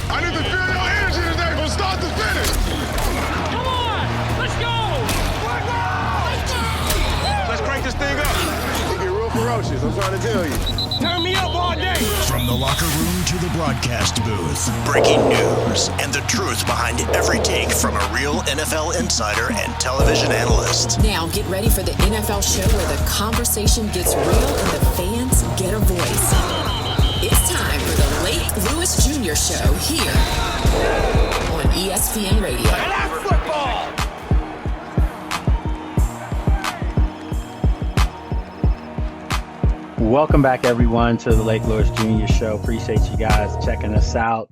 I need to feel your energy today from start to finish. Come on, let's go. Let's crank this thing up. It get real ferocious, I'm trying to tell you. Turn me up all day. From the locker room to the broadcast booth, breaking news and the truth behind every take from a real NFL insider and television analyst. Now get ready for the NFL show where the conversation gets real and the fans get a voice. It's time for the Lake Lewis Jr. Show here on ESPN Radio. And that's football. Welcome back, everyone, to the Lake Lewis Jr. Show. Appreciate you guys checking us out.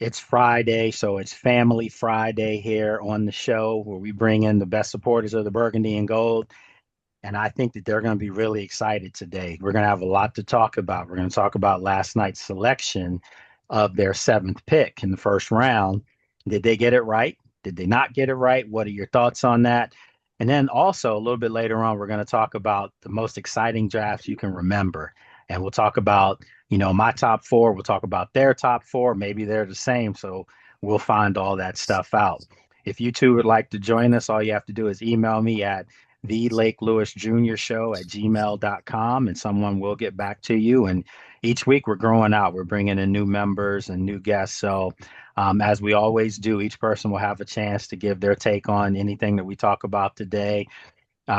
It's Friday, so it's Family Friday here on the show where we bring in the best supporters of the Burgundy and Gold. And I think that they're going to be really excited today. We're going to have a lot to talk about. We're going to talk about last night's selection of their 7th pick in the first round. Did they get it right? Did they not get it right? What are your thoughts on that? And then also a little bit later on, we're going to talk about the most exciting drafts you can remember. And we'll talk about, my top 4. We'll talk about their top 4. Maybe they're the same. So we'll find all that stuff out. If you two would like to join us, all you have to do is email me at thelakelewisjrshow@gmail.com and someone will get back to you. And each week we're growing out. We're bringing in new members and new guests. So as we always do, each person will have a chance to give their take on anything that we talk about today.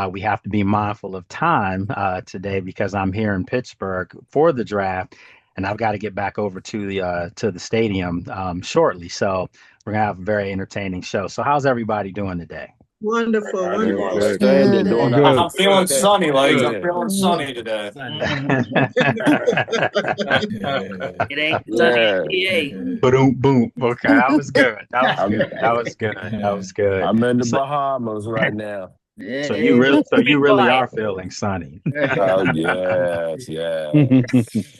We have to be mindful of time today because I'm here in Pittsburgh for the draft, and I've got to get back over to the stadium shortly. So we're gonna have a very entertaining show. So how's everybody doing today? Wonderful. Good. I'm feeling sunny, like I'm feeling sunny today. It ain't sunny. Boom, boom. Okay, that was good. That was good. I'm in the Bahamas right now. So you really are feeling sunny. Oh yes.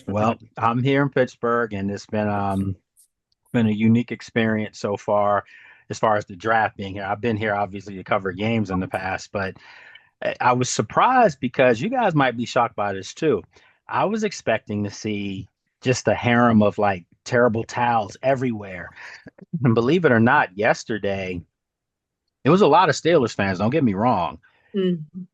Well, I'm here in Pittsburgh, and it's been a unique experience so far. As far as the draft being here, I've been here obviously to cover games in the past, but I was surprised because you guys might be shocked by this too. I was expecting to see just a harem of like terrible towels everywhere. And believe it or not, yesterday, it was a lot of Steelers fans, don't get me wrong,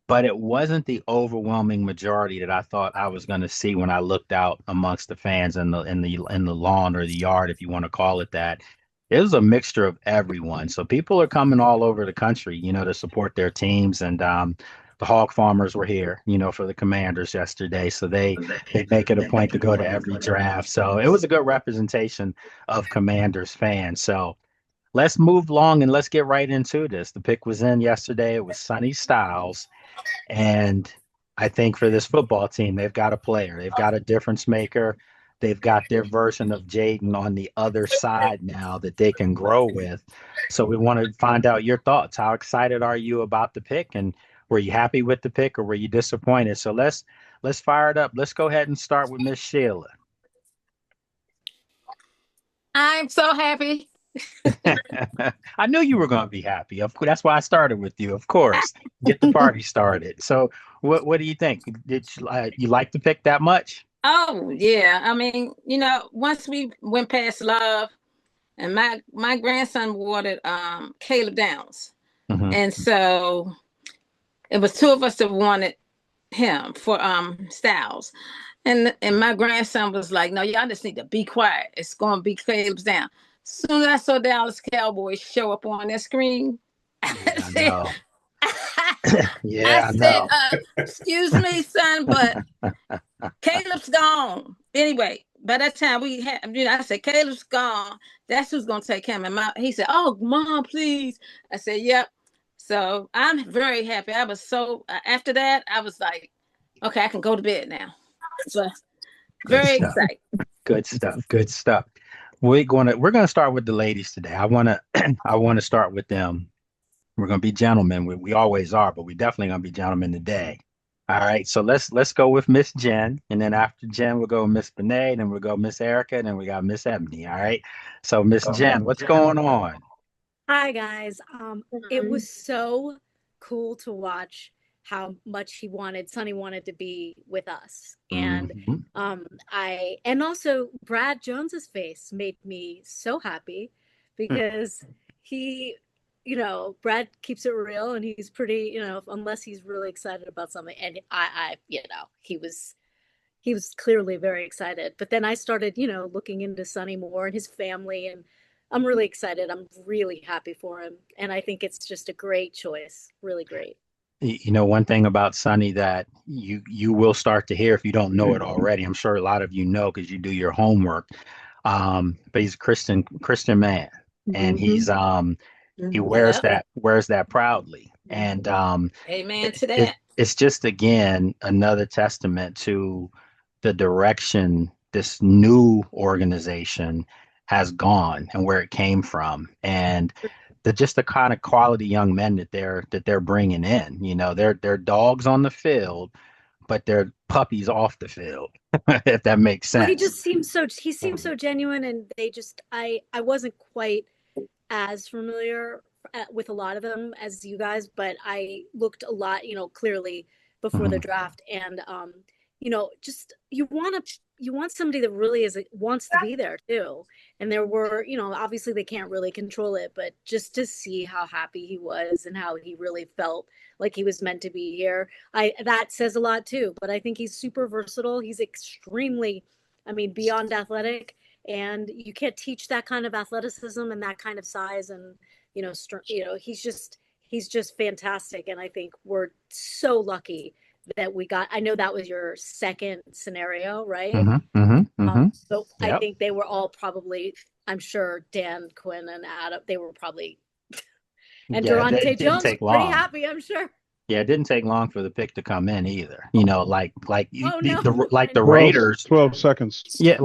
but it wasn't the overwhelming majority that I thought I was going to see when I looked out amongst the fans in the lawn or the yard, if you want to call it that. It was a mixture of everyone. So people are coming all over the country, to support their teams. And the hog farmers were here, for the Commanders yesterday. So they make it a point to go to every draft. So it was a good representation of Commanders fans. So let's move along and let's get right into this. The pick was in yesterday. It was Sonny Styles. And I think for this football team, they've got a player. They've got a difference maker. They've got their version of Jaden on the other side now that they can grow with. So we want to find out your thoughts. How excited are you about the pick? And were you happy with the pick or were you disappointed? So let's fire it up. Let's go ahead and start with Miss Sheila. I'm so happy. I knew you were going to be happy. Of course, that's why I started with you. Of course, get the party started. So what do you think? Did you like the pick that much? Oh, yeah. I mean, once we went past love and my grandson wanted Caleb Downs. Mm-hmm. And so it was 2 of us that wanted him for Styles. And my grandson was like, no, y'all just need to be quiet. It's going to be Caleb Downs. As soon as I saw Dallas Cowboys show up on that screen, I said, excuse me, son, but Caleb's gone. Anyway, by that time I said, Caleb's gone. That's who's going to take him. And he said, oh, Mom, please. I said, yep. So I'm very happy. I was after that, I was like, okay, I can go to bed now. So very excited. Good stuff. We're gonna start with the ladies today. I want to start with them. We're gonna be gentlemen. We always are, but we definitely gonna be gentlemen today. All right. So let's go with Miss Jen, and then after Jen we'll go with Miss Benet, then we'll go Miss Erica, and then we got Miss Ebony. All right. So Miss Jen, what's going on? Hi guys. It was so cool to watch how much Sonny wanted to be with us. Mm-hmm. And also Brad Jones's face made me so happy because Brad keeps it real, and he's pretty, unless he's really excited about something. And he was clearly very excited. But then I started, looking into Sonny more and his family, and I'm really excited. I'm really happy for him. And I think it's just a great choice. Really great. One thing about Sonny that you will start to hear if you don't know it already. I'm sure a lot of you know because you do your homework. But he's a Christian man, and he's he wears that proudly. And amen to that. It's just again another testament to the direction this new organization has gone and where it came from, and the kind of quality young men that they're bringing in. They're dogs on the field, but they're puppies off the field. If that makes sense. Well, he seems so genuine, and I wasn't quite as familiar with a lot of them as you guys, but I looked a lot, clearly before the draft, and just you want somebody that really wants to be there too. And there were, obviously they can't really control it, but just to see how happy he was and how he really felt like he was meant to be here, that says a lot too. But I think he's super versatile. He's extremely, beyond athletic, and you can't teach that kind of athleticism and that kind of size. And he's just fantastic. And I think we're so lucky that we got. I know that was your second scenario, right? So yep. I think they were all probably, I'm sure Dan, Quinn, and Adam, they were probably, and Durante Jones was pretty happy, I'm sure. Yeah, it didn't take long for the pick to come in either. The the Raiders. 12 seconds. Yeah,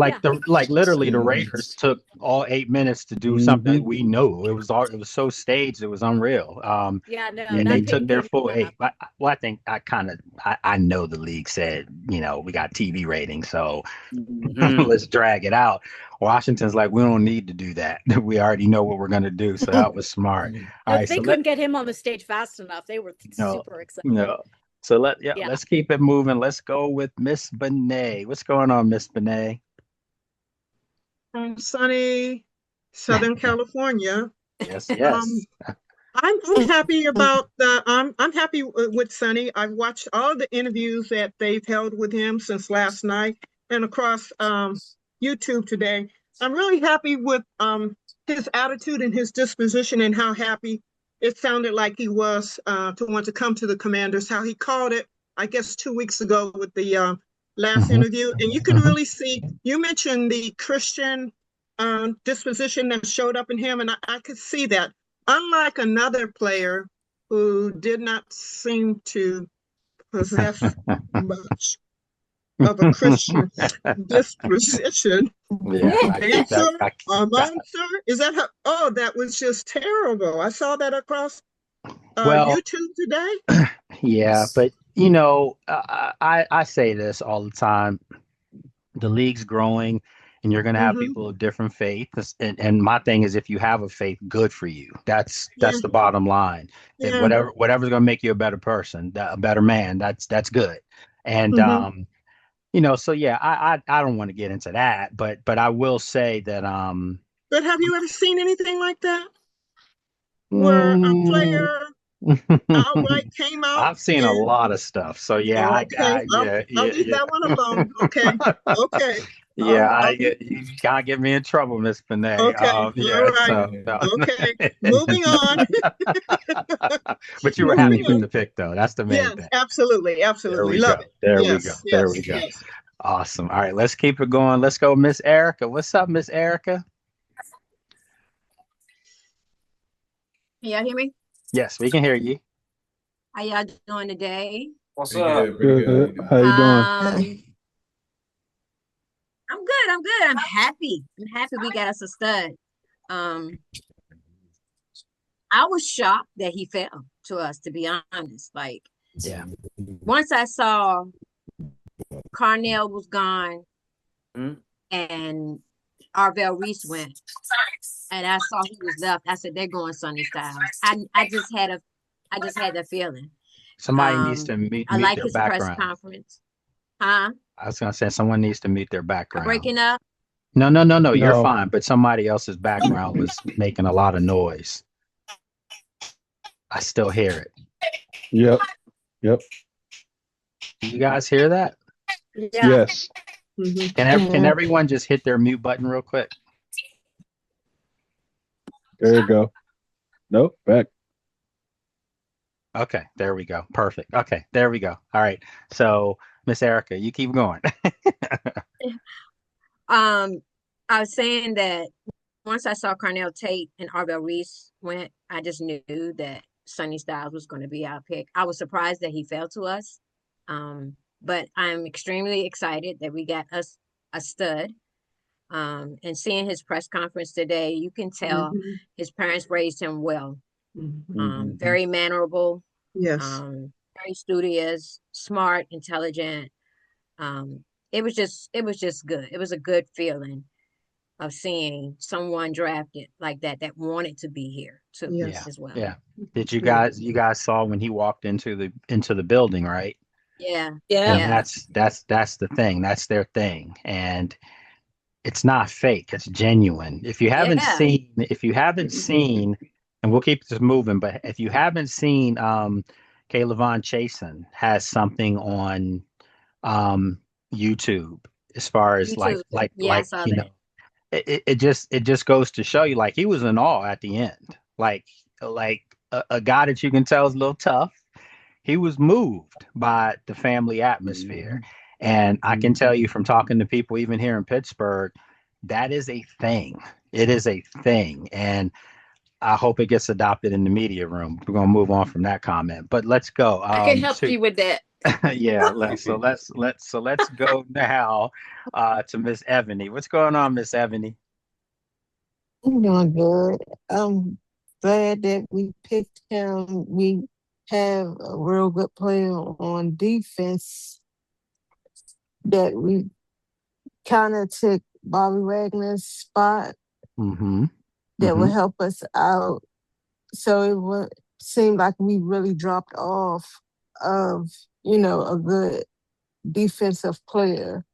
literally the Raiders took all 8 minutes to do something we knew. It was so staged. It was unreal. And they took their full 8. I think I know the league said, we got TV ratings, so let's drag it out. Washington's like, we don't need to do that. We already know what we're going to do. So that was smart. They couldn't get him on the stage fast enough. They were super excited. No. So let's keep it moving. Let's go with Miss Benet. What's going on, Miss Benet? From sunny Southern California. Yes. I'm happy about I'm happy with Sonny. I've watched all the interviews that they've held with him since last night and across YouTube today. I'm really happy with his attitude and his disposition and how happy it sounded like he was to want to come to the Commanders, how he called it, I guess, 2 weeks ago with the last interview. And you can really see, you mentioned the Christian disposition that showed up in him, and I could see that. Unlike another player who did not seem to possess much of a Christian disposition. Is that how? Oh, that was just terrible. I saw that across YouTube today. Yeah, but I say this all the time. The league's growing, and you're going to have people of different faiths. And my thing is, if you have a faith, good for you. That's the bottom line. Yeah. Whatever's going to make you a better person, a better man, that's good. And so I don't want to get into that, but I will say that But have you ever seen anything like that? Where a player outright came out? I've seen a lot of stuff. So yeah, I'll leave that one alone. Okay. Yeah, you can't get me in trouble, Miss Benet. Okay, all right. Okay, moving on. But you were happy with the pick, though. That's the main thing. Absolutely. Love it. There we go. Awesome. All right, let's keep it going. Let's go, Miss Erica. What's up, Miss Erica? Can y'all hear me? Yes, we can hear you. How y'all doing today? What's up? Good. How you doing? I'm good. I'm happy. We got us a stud. I was shocked that he fell to us, to be honest. Once I saw Carnell was gone and Arvell Reese went, and I saw he was left, I said, they're going Sonny Styles. I just had that feeling. Somebody needs to I mute like their his press background. conference. Huh? I was gonna say someone needs to mute their I'm background. breaking up. No, you're No. fine. But somebody else's background was making a lot of noise. I still hear it. Yep. Do you guys hear that? Yeah. Yes. Can everyone just hit their mute button real quick? There you go. Nope. Back. Okay, there we go. Perfect. Okay, there we go. All right. So, Miss Erica, you keep going. I was saying that once I saw Carnell Tate and Arvell Reese went, I just knew that Sonny Styles was going to be our pick. I was surprised that he fell to us. But I'm extremely excited that we got us a stud. And seeing his press conference today, you can tell his parents raised him well. Very mannerable. Yes. Very studious, smart, intelligent. It was just good. It was a good feeling of seeing someone drafted like that wanted to be here too as well. Yeah. Did you guys saw when he walked into the building, right? Yeah. And that's the thing. That's their thing. And it's not fake, it's genuine. If you haven't seen, and we'll keep this moving, but if you haven't seen Kaylavon Chasen has something on YouTube as far as like you know, it just goes to show you, like, he was in awe at the end. Like a guy that you can tell is a little tough. He was moved by the family atmosphere. And I can tell you from talking to people, even here in Pittsburgh, that is a thing. It is a thing. And I hope it gets adopted in the media room. We're going to move on from that comment, but let's go. I can help you with that. Yeah. Let's go now to Miss Ebony. What's going on, Miss Ebony? I'm doing good. I'm glad that we picked him. We have a real good player on defense that we kind of took Bobby Wagner's spot that would help us out. So it would seem like we really dropped off of, a good defensive player.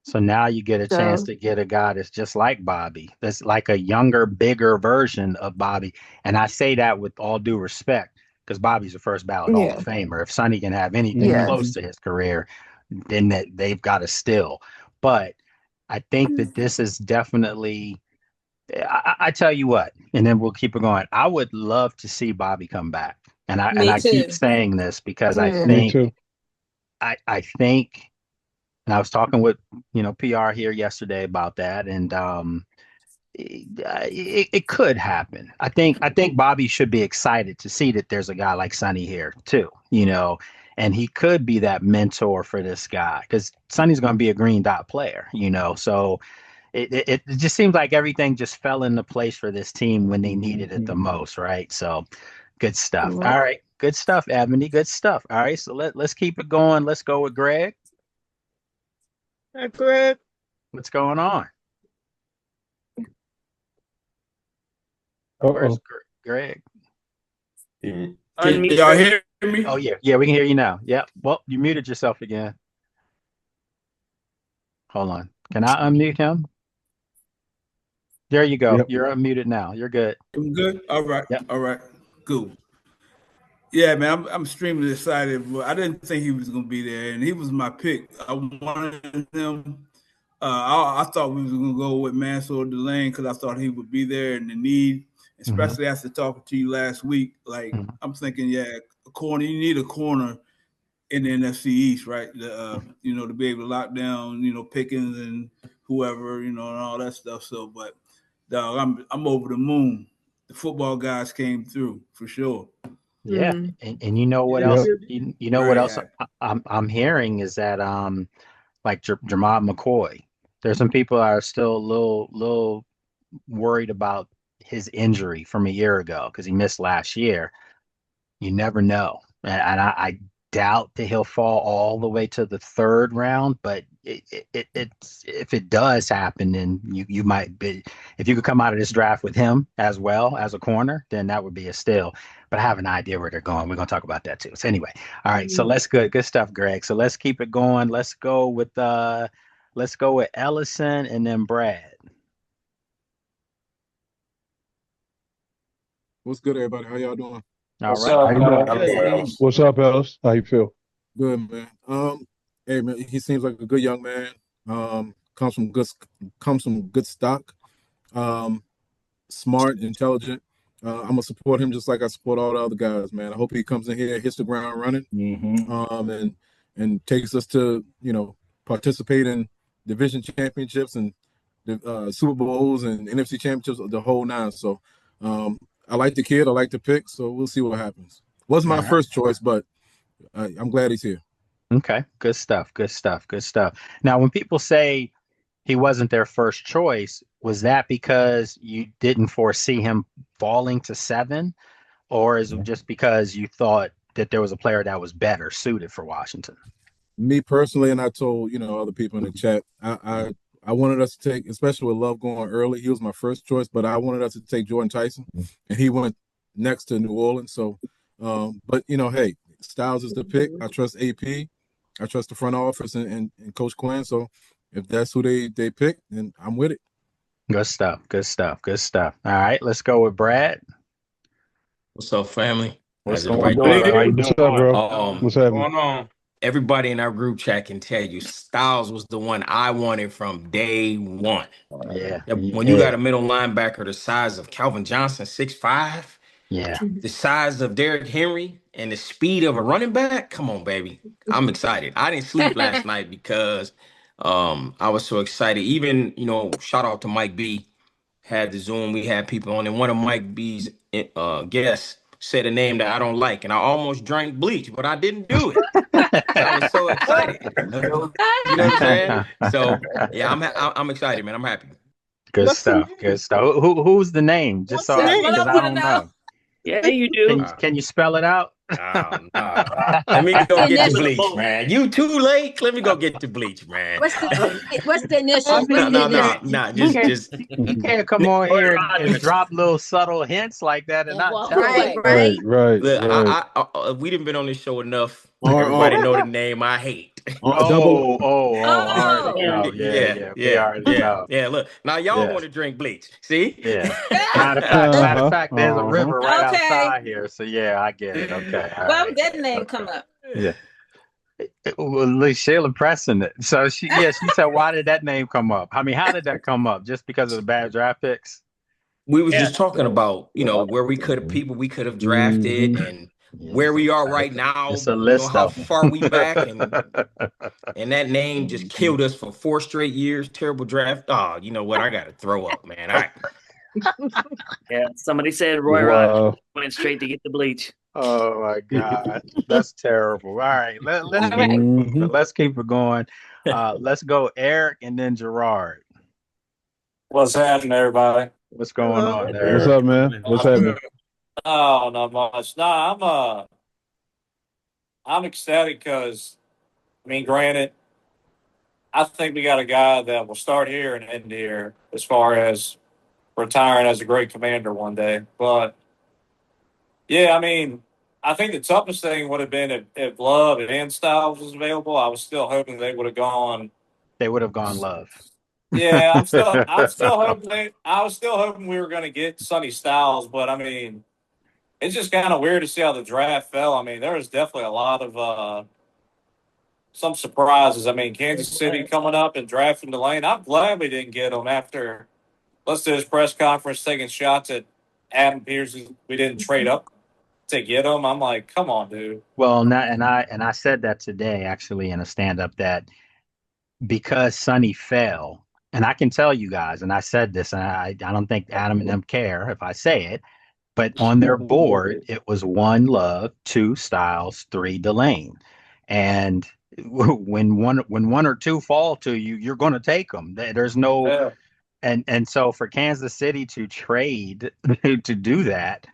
So now you get a chance to get a guy that's just like Bobby, that's like a younger, bigger version of Bobby. And I say that with all due respect, because Bobby's a first ballot Hall of Famer. If Sonny can have anything close to his career, then they've got to still. But I think that this is definitely, I tell you what, and then we'll keep it going. I would love to see Bobby come back. And I keep saying this because I think, and I was talking with, PR here yesterday about that, and it could happen. I think Bobby should be excited to see that there's a guy like Sonny here too, and he could be that mentor for this guy, because Sonny's going to be a green dot player, so it just seems like everything just fell into place for this team when they needed it the most, right? So good stuff. All right, good stuff, Ebony. Good stuff. All right, so let's keep it going. Let's go with Greg. Hi, Greg. What's going on? Uh-oh. Where's Greg? Can y'all hear me? Oh, yeah, we can hear you now. Yeah. Well, you muted yourself again. Hold on. Can I unmute him? There you go. Yep. You're unmuted now. You're good. I'm good. All right. Yep. All right. Cool. Yeah, man, I'm extremely excited. But I didn't think he was going to be there, and he was my pick. I wanted him. I thought we was going to go with Mansour Delane because I thought he would be there in the need, especially after talking to you last week. Like, I'm thinking, a corner. You need a corner in the NFC East, right? To be able to lock down, Pickens and whoever, and all that stuff. So, but dog, I'm over the moon. The football guys came through for sure. Yeah, and you know what else? You know what else I'm hearing is that like Jermod McCoy, there's some people that are still a little worried about his injury from a year ago because he missed last year. You never know, and I doubt that he'll fall all the way to the third round, but it's if it does happen, then you might be, if you could come out of this draft with him as well as a corner, then that would be a steal. But I have an idea where they're going. We're gonna talk about that too. So anyway, all right. So let's good stuff, Greg. So let's keep it going. Let's go with Ellison and then Brad. What's good, everybody? How y'all doing? All right. What's up, Ellis? How you feel? Good, man. Hey, man, he seems like a good young man. Comes from good stock. Smart, intelligent. I'm gonna support him just like I support all the other guys, man. I hope he comes in here, hits the ground running, and takes us to, participate in division championships and the Super Bowls and NFC championships, the whole nine. So, I like the kid. I like the pick. So we'll see what happens. Wasn't my first choice, but I'm glad he's here. Okay, good stuff. Now, when people say he wasn't their first choice, was that because you didn't foresee him falling to 7, or is it just because you thought that there was a player that was better suited for Washington? Me personally, and I told other people in the chat, I wanted us to take, especially with Love going early, he was my first choice, but I wanted us to take Jordan Tyson, and he went next to New Orleans. So, but hey, Styles is the pick. I trust AP. I trust the front office and Coach Quinn. So if that's who they pick, then I'm with it. Good stuff. All right, let's go with Brad. What's up, family? What's going on? What's up, bro? What's happening? Going on? Everybody in our group chat can tell you Styles was the one I wanted from day one. Yeah. When you got a middle linebacker the size of Calvin Johnson, 6'5", the size of Derrick Henry, and the speed of a running back, come on, baby. I'm excited. I didn't sleep last night because I was so excited. Even, shout out to Mike B. Had the Zoom. We had people on, and one of Mike B's guests said a name that I don't like, and I almost drank bleach, but I didn't do it. I was so excited. You know what I'm saying? So yeah, I'm excited, man. I'm happy. Good stuff. Who's the name? Just so because I don't know. Yeah, you do. Can you spell it out? Oh, no. Let me go get the bleach, man. You too late. Let me go get the bleach, man. What's the initial? No. Just you can't come on here and drop little subtle hints like that and not tell right. Look, I we didn't been on this show enough. Everybody know the name I hate. Yeah. Look, now y'all want to drink bleach. See? Yeah. Matter of fact, there's a river right outside here. So yeah, I get it. Okay. Why would that name come up? Yeah. Well, Sheila pressing it. So she said, why did that name come up? I mean, how did that come up? Just because of the bad draft picks? We was just talking about, where we could have drafted and where we are right now. It's a list how far we back, and that name just killed us for 4 straight years. Terrible draft. Oh, you know what? I gotta throw up, man. Yeah, somebody said Roy Rogers went straight to get the bleach. Oh my God, that's terrible. All right, let's keep it going. Let's go, Eric, and then Gerard. What's happening, everybody? What's going on there? What's up, man? What's happening? Oh, not much. No, I'm ecstatic because, granted, I think we got a guy that will start here and end here as far as retiring as a great commander one day. But yeah, I think the toughest thing would have been if Love and Styles was available. I was still hoping they would have gone. They would have gone Love. Yeah, I'm still hoping. I was still hoping we were going to get Sonny Styles, but it's just kind of weird to see how the draft fell. There was definitely a lot of some surprises. Kansas City coming up and drafting Delane. I'm glad we didn't get him after. Let's do his press conference taking shots at Adam Pierce. We didn't trade up to get him. I'm like, come on, dude. Well, I said that today actually in a stand-up that because Sonny fell. And I can tell you guys, and I said this, and I don't think Adam and them care if I say it, but on their board, it was 1 Love, 2 Styles, 3 Delane. And when one or two fall to you, you're going to take them. There's no, and so for Kansas City to trade to do that,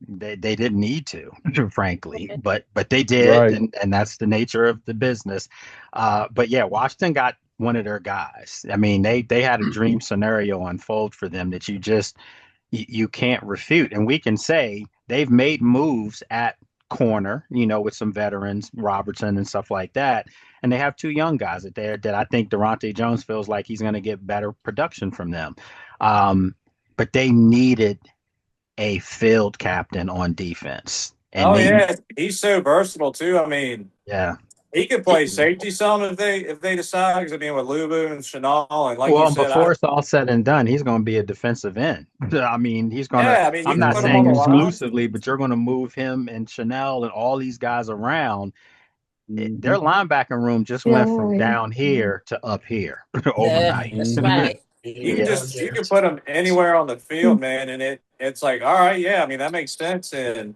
they didn't need to, frankly, but they did, Right. and that's the nature of the business. But yeah, Washington got one of their guys. I mean, they had a dream scenario unfold for them that you can't refute. And we can say they've made moves at corner, with some veterans, Robertson and stuff like that. And they have two young guys at there that I think Durante Jones feels like he's going to get better production from them. But they needed a field captain on defense. And yeah, he's so versatile too. I mean, yeah, he could play safety some if they decide. Because I mean, with Lubu and Chanel, and like you said, before it's all said and done, he's going to be a defensive end. I mean, he's going to. Yeah, I mean, I'm you not put him on saying the line. exclusively, but you're going to move him and Chanel and all these guys around. Their linebacker room just went from down here to up here overnight. That's right. You can put him anywhere on the field, man, and it's like, all right, yeah, I mean that makes sense. And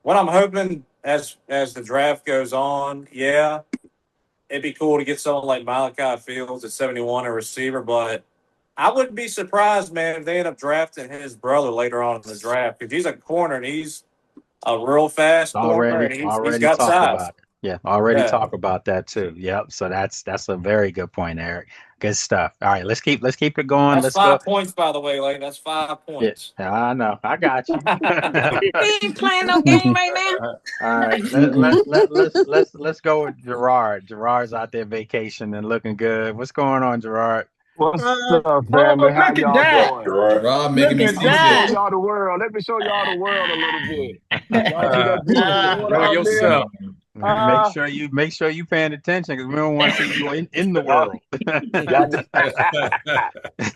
what I'm hoping as the draft goes on, yeah, it'd be cool to get someone like Malachi Fields at 71, a receiver, but I wouldn't be surprised, man, if they end up drafting his brother later on in the draft. If he's a corner and he's a real fast corner and he's got talked size. about it. Yeah, talk about that too. Yep. So that's a very good point, Eric. Good stuff. All right, let's keep it going. That's let's 5 go. points, by the way. Like that's 5 points. Yeah, I know. I got you. He ain't playing no game right now. All right, let's go with Gerard. Gerard's out there vacation and looking good. What's going on, Gerard? What's up, family? How look at y'all that. doing? Gerard making me Let me seasick. show y'all the world. Let me show y'all the world a little bit. Y'all see that beautiful water Enjoy out yourself. Make sure you paying attention because we don't want to see you in the world.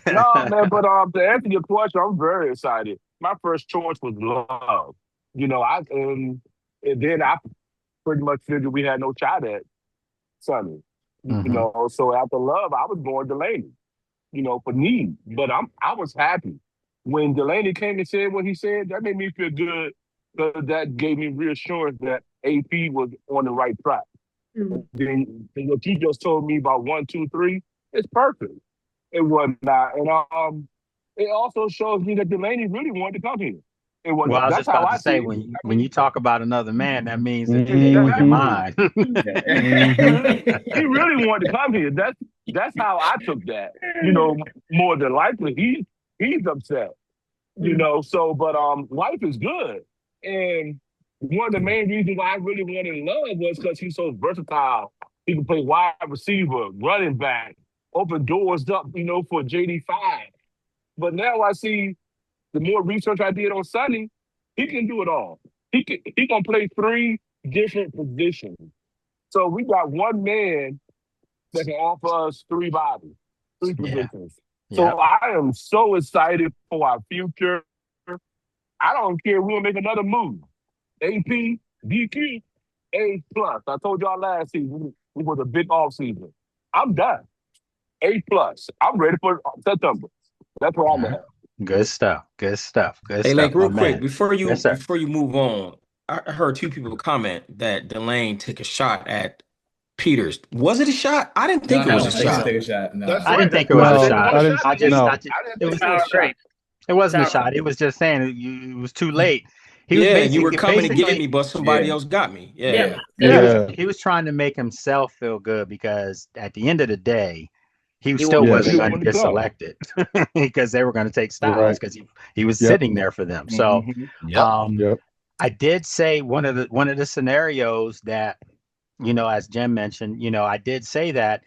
No, man, but to answer your question, I'm very excited. My first choice was Love. And then I pretty much figured we had no shot at Sonny. So after Love, I was going Delaney. For need. But I was happy when Delaney came and said what he said. That made me feel good because that gave me reassurance that AP was on the right track. Then what you just told me about 1, 2, 3, it's perfect. It was not, and it also shows me that Delaney really wanted to come here. Well, I was just about to say when you talk about another man, that means that you're on your mind. He really wanted to come here. That's how I took that. More than likely he's upset. So but life is good. And one of the main reasons why I really wanted Love was because he's so versatile. He can play wide receiver, running back, open doors up, for JD5. But now I see the more research I did on Sonny, he can do it all. He gonna play 3 different positions. So we got one man that can offer us 3 bodies, 3 positions. So I am so excited for our future. I don't care. We'll make another move. AP, DQ, A+. I told y'all last season it was a big off season. I'm done. A+. I'm ready for September. That's where I'm at. Good stuff. Hey, like real quick before you move on, I heard 2 people comment that Delane took a shot at Peters. Was it a shot? I didn't think it was a shot. I didn't think it was a shot. It wasn't a shot. It was just saying it was too late. You were coming to get me, but somebody else got me. He was trying to make himself feel good because at the end of the day, he still wasn't going to get selected because they were going to take Styles because he was sitting there for them. So I did say one of the scenarios that, as Jim mentioned, I did say that,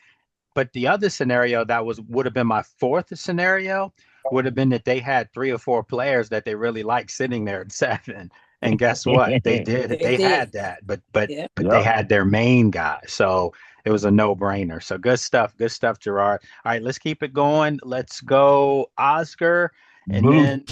but the other scenario that would have been my 4th scenario would have been that they had 3 or 4 players that they really liked sitting there at 7. And guess what? They did. They had that, but they had their main guy. So it was a no-brainer. So good stuff, Gerard. All right, let's keep it going. Let's go Oscar, and then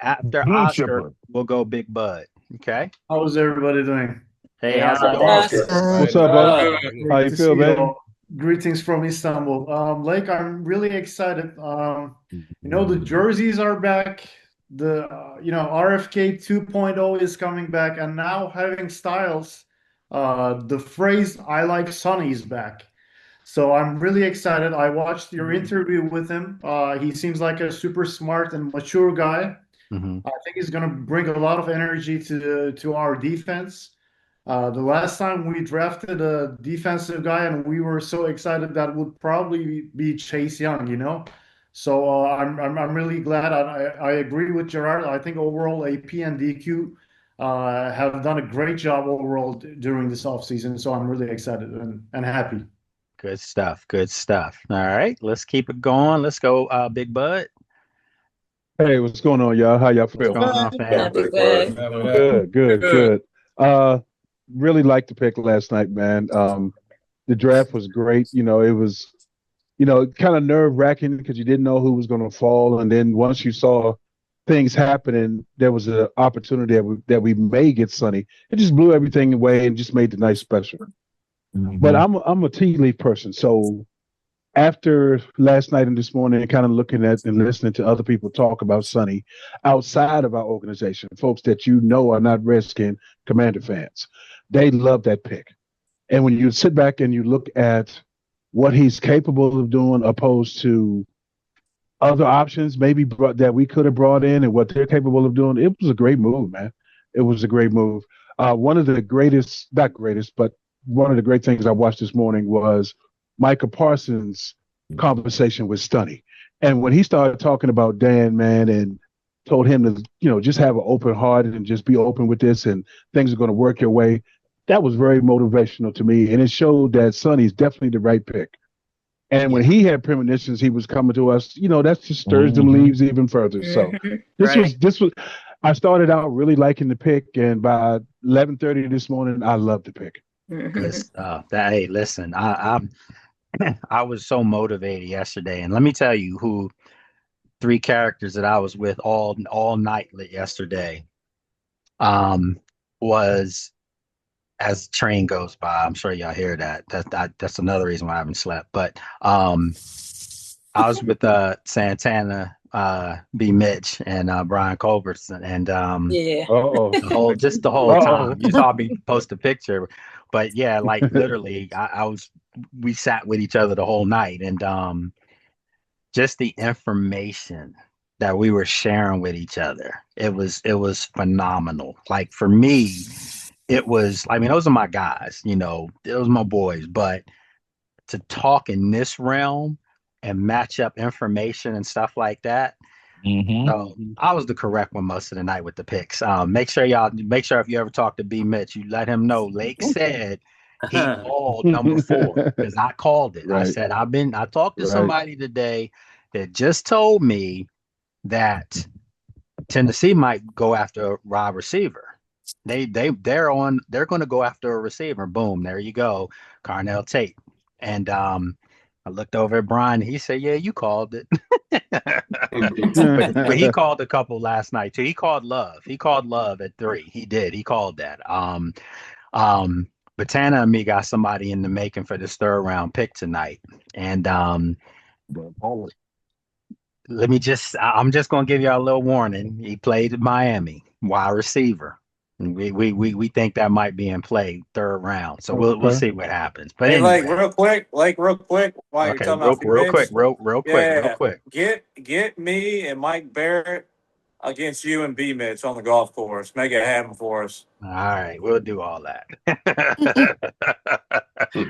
after Oscar, we'll go Big Bud. Okay. How's everybody doing? Hey, how's it going? What's up, brother? How you feel, man? Greetings from Istanbul. Lake, I'm really excited. The jerseys are back. The RFK 2.0 is coming back, and now having Styles. The phrase "I like Sonny" is back, so I'm really excited. I watched your interview with him. He seems like a super smart and mature guy. I think he's going to bring a lot of energy to our defense. The last time we drafted a defensive guy, and we were so excited that would probably be Chase Young, you know. So I'm really glad. I agree with Gerard. I think overall AP and DQ have done a great job overall during this offseason. So I'm really excited and happy. Good stuff. Good stuff. All right, let's keep it going. Let's go, Big Bud. Hey, what's going on, y'all? How y'all feel? What's going on, fam? Good. Really liked the pick last night, man. The draft was great. You know, it was, kind of nerve-wracking because you didn't know who was going to fall, and then once you saw things happening, there was an opportunity that we may get Sonny. It just blew everything away and just made the night special. But I'm a tea leaf person, so after last night and this morning, and kind of looking at and listening to other people talk about Sonny outside of our organization, folks that are not Redskin Commander fans, they love that pick. And when you sit back and you look at what he's capable of doing opposed to other options maybe that we could have brought in and what they're capable of doing, it was a great move, man. It was a great move. One of the greatest, not greatest, but one of the great things I watched this morning was Micah Parsons' conversation with Sonny. And when he started talking about Dan, man, and told him to, just have an open heart and just be open with this and things are going to work your way, that was very motivational to me. And it showed that Sonny's definitely the right pick. And when he had premonitions, he was coming to us, that just stirs them leaves even further. So this was, I started out really liking the pick. And by 11:30 this morning, I loved the pick. Good stuff. Hey, listen, I was so motivated yesterday, and let me tell you who 3 characters that I was with all night yesterday was, as the train goes by. I'm sure y'all hear that. That's another reason why I haven't slept. But I was with Santana, B. Mitch, and Brian Culbertson, and the whole time. You saw me post a picture. But yeah, like literally, we sat with each other the whole night, and just the information that we were sharing with each other, it was phenomenal. Like for me, it was, those are my guys, those are my boys, but to talk in this realm and match up information and stuff like that. So I was the correct one most of the night with the picks. Make sure if you ever talk to B. Mitch, you let him know Lake said he called number 4 because I called it. Right. I said, I talked to somebody today that just told me that Tennessee might go after a wide receiver. They're going to go after a receiver. Boom, there you go, Carnell Tate. And I looked over at Brian. He said, "Yeah, you called it." but he called a couple last night too. He called Love. He called Love at 3. He did. He called that. But Tana and me got somebody in the making for this 3rd round pick tonight. And I'm just gonna give y'all a little warning. He played at Miami, wide receiver. And we think that might be in play 3rd round. So we'll see what happens. But anyway. real quick, while you're talking about real quick. Get me and Mike Barrett against you and B Mitch on the golf course. Make it happen for us. All right, we'll do all that.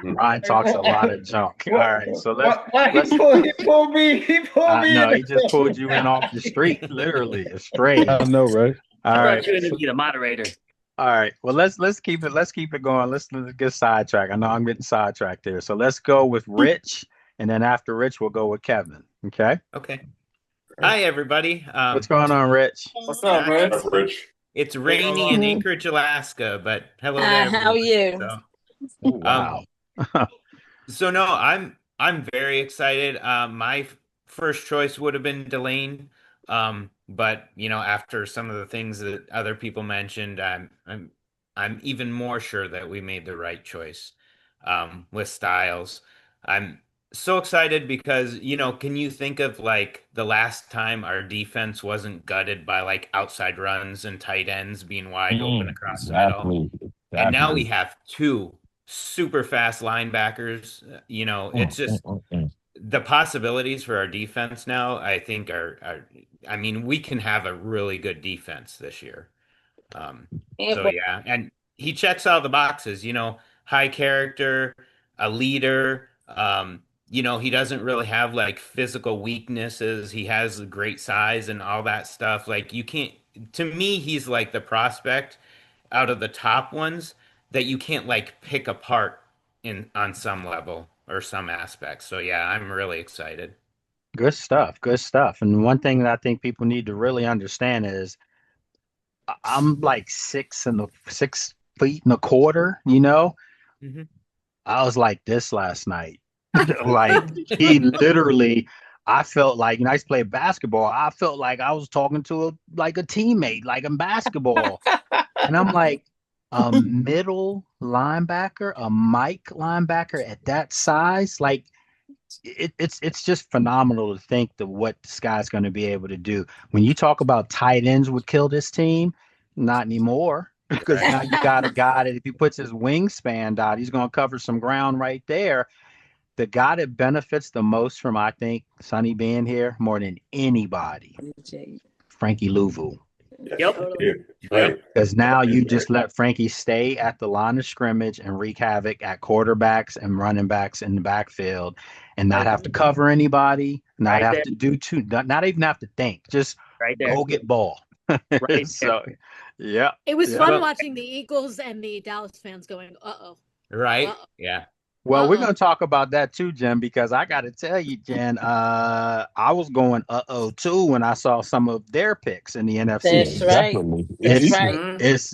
Ryan talks a lot of junk. All right, so let's he pulled me. No, he just pulled you in off the street, literally, straight. I know, right? All right, you're gonna be the moderator. All right, well let's keep it going. Let's get sidetracked. I know I'm getting sidetracked here, so let's go with Rich, and then after Rich, we'll go with Kevin. Okay. Hi, everybody. What's going on, Rich? What's up, Rich? It's rainy in Anchorage, Alaska, but hello there. How are you? So, wow. So no, I'm very excited. My first choice would have been Delane, but after some of the things that other people mentioned, I'm even more sure that we made the right choice with Styles. I'm so excited because, can you think of like the last time our defense wasn't gutted by like outside runs and tight ends being wide open across the middle? And now we have 2 super fast linebackers. It's just the possibilities for our defense now, I think I mean, we can have a really good defense this year. So yeah, and he checks all the boxes, high character, a leader. He doesn't really have like physical weaknesses. He has great size and all that stuff. Like to me, he's like the prospect out of the top ones that you can't like pick apart on some level or some aspects. So yeah, I'm really excited. Good stuff. Good stuff. And one thing that I think people need to really understand is I'm like 6 feet and a quarter, Mm-hmm. I was like this last night. Like he literally, I felt like, I used to play basketball. I felt like I was talking to a teammate, like in basketball. And I'm like, a middle linebacker, a Mike linebacker at that size, like it's just phenomenal to think that what this guy's going to be able to do. When you talk about tight ends would kill this team, not anymore. Because now you got a guy that if he puts his wingspan out, he's going to cover some ground right there. The guy that benefits the most from, I think, Sonny being here more than anybody, Frankie Louvu. Yep. Right. Because now you just let Frankie stay at the line of scrimmage and wreak havoc at quarterbacks and running backs in the backfield and not have to cover anybody, not have to do not even have to think, just go get ball. So, yeah. It was fun watching the Eagles and the Dallas fans going, uh-oh. Right? Yeah. Well, we're going to talk about that too, Jen, because I got to tell you, Jen, I was going too when I saw some of their picks in the NFC. That's right.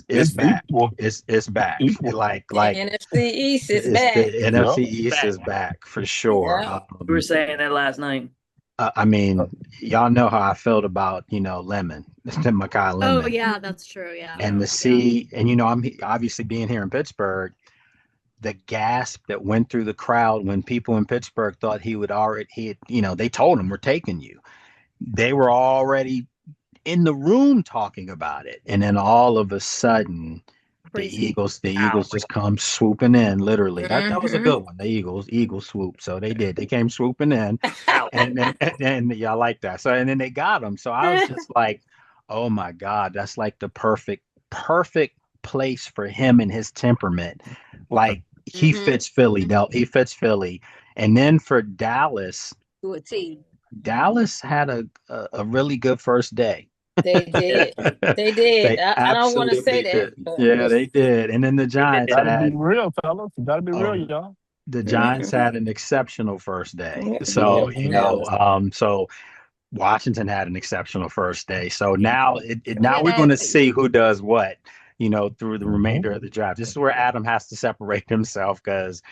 It's back. It's back. Like NFC East is back. The NFC East is back for sure. Yeah. We were saying that last night. I mean, y'all know how I felt about Lemon, Mekhi Lemon. Oh yeah, that's true. Yeah. And I'm obviously being here in Pittsburgh. The gasp that went through the crowd when people in Pittsburgh thought they told him, we're taking you. They were already in the room talking about it. And then all of a sudden, the Eagles just come swooping in, literally. That was a good one. The Eagles swoop. So they did. They came swooping in. and y'all like that. So, and then they got him. So I was just like, oh my God, that's like the perfect place for him and his temperament. Like he fits Philly. He fits Philly. And then for Dallas, Dallas had a really good first day. They did. They did. I don't want to say that. Yeah, they did. And then the Giants gotta be real, fellas. Gotta be real, y'all. The Giants had an exceptional first day. So, so Washington had an exceptional first day. So now we're going to see who does what, through the remainder of the draft. This is where Adam has to separate himself because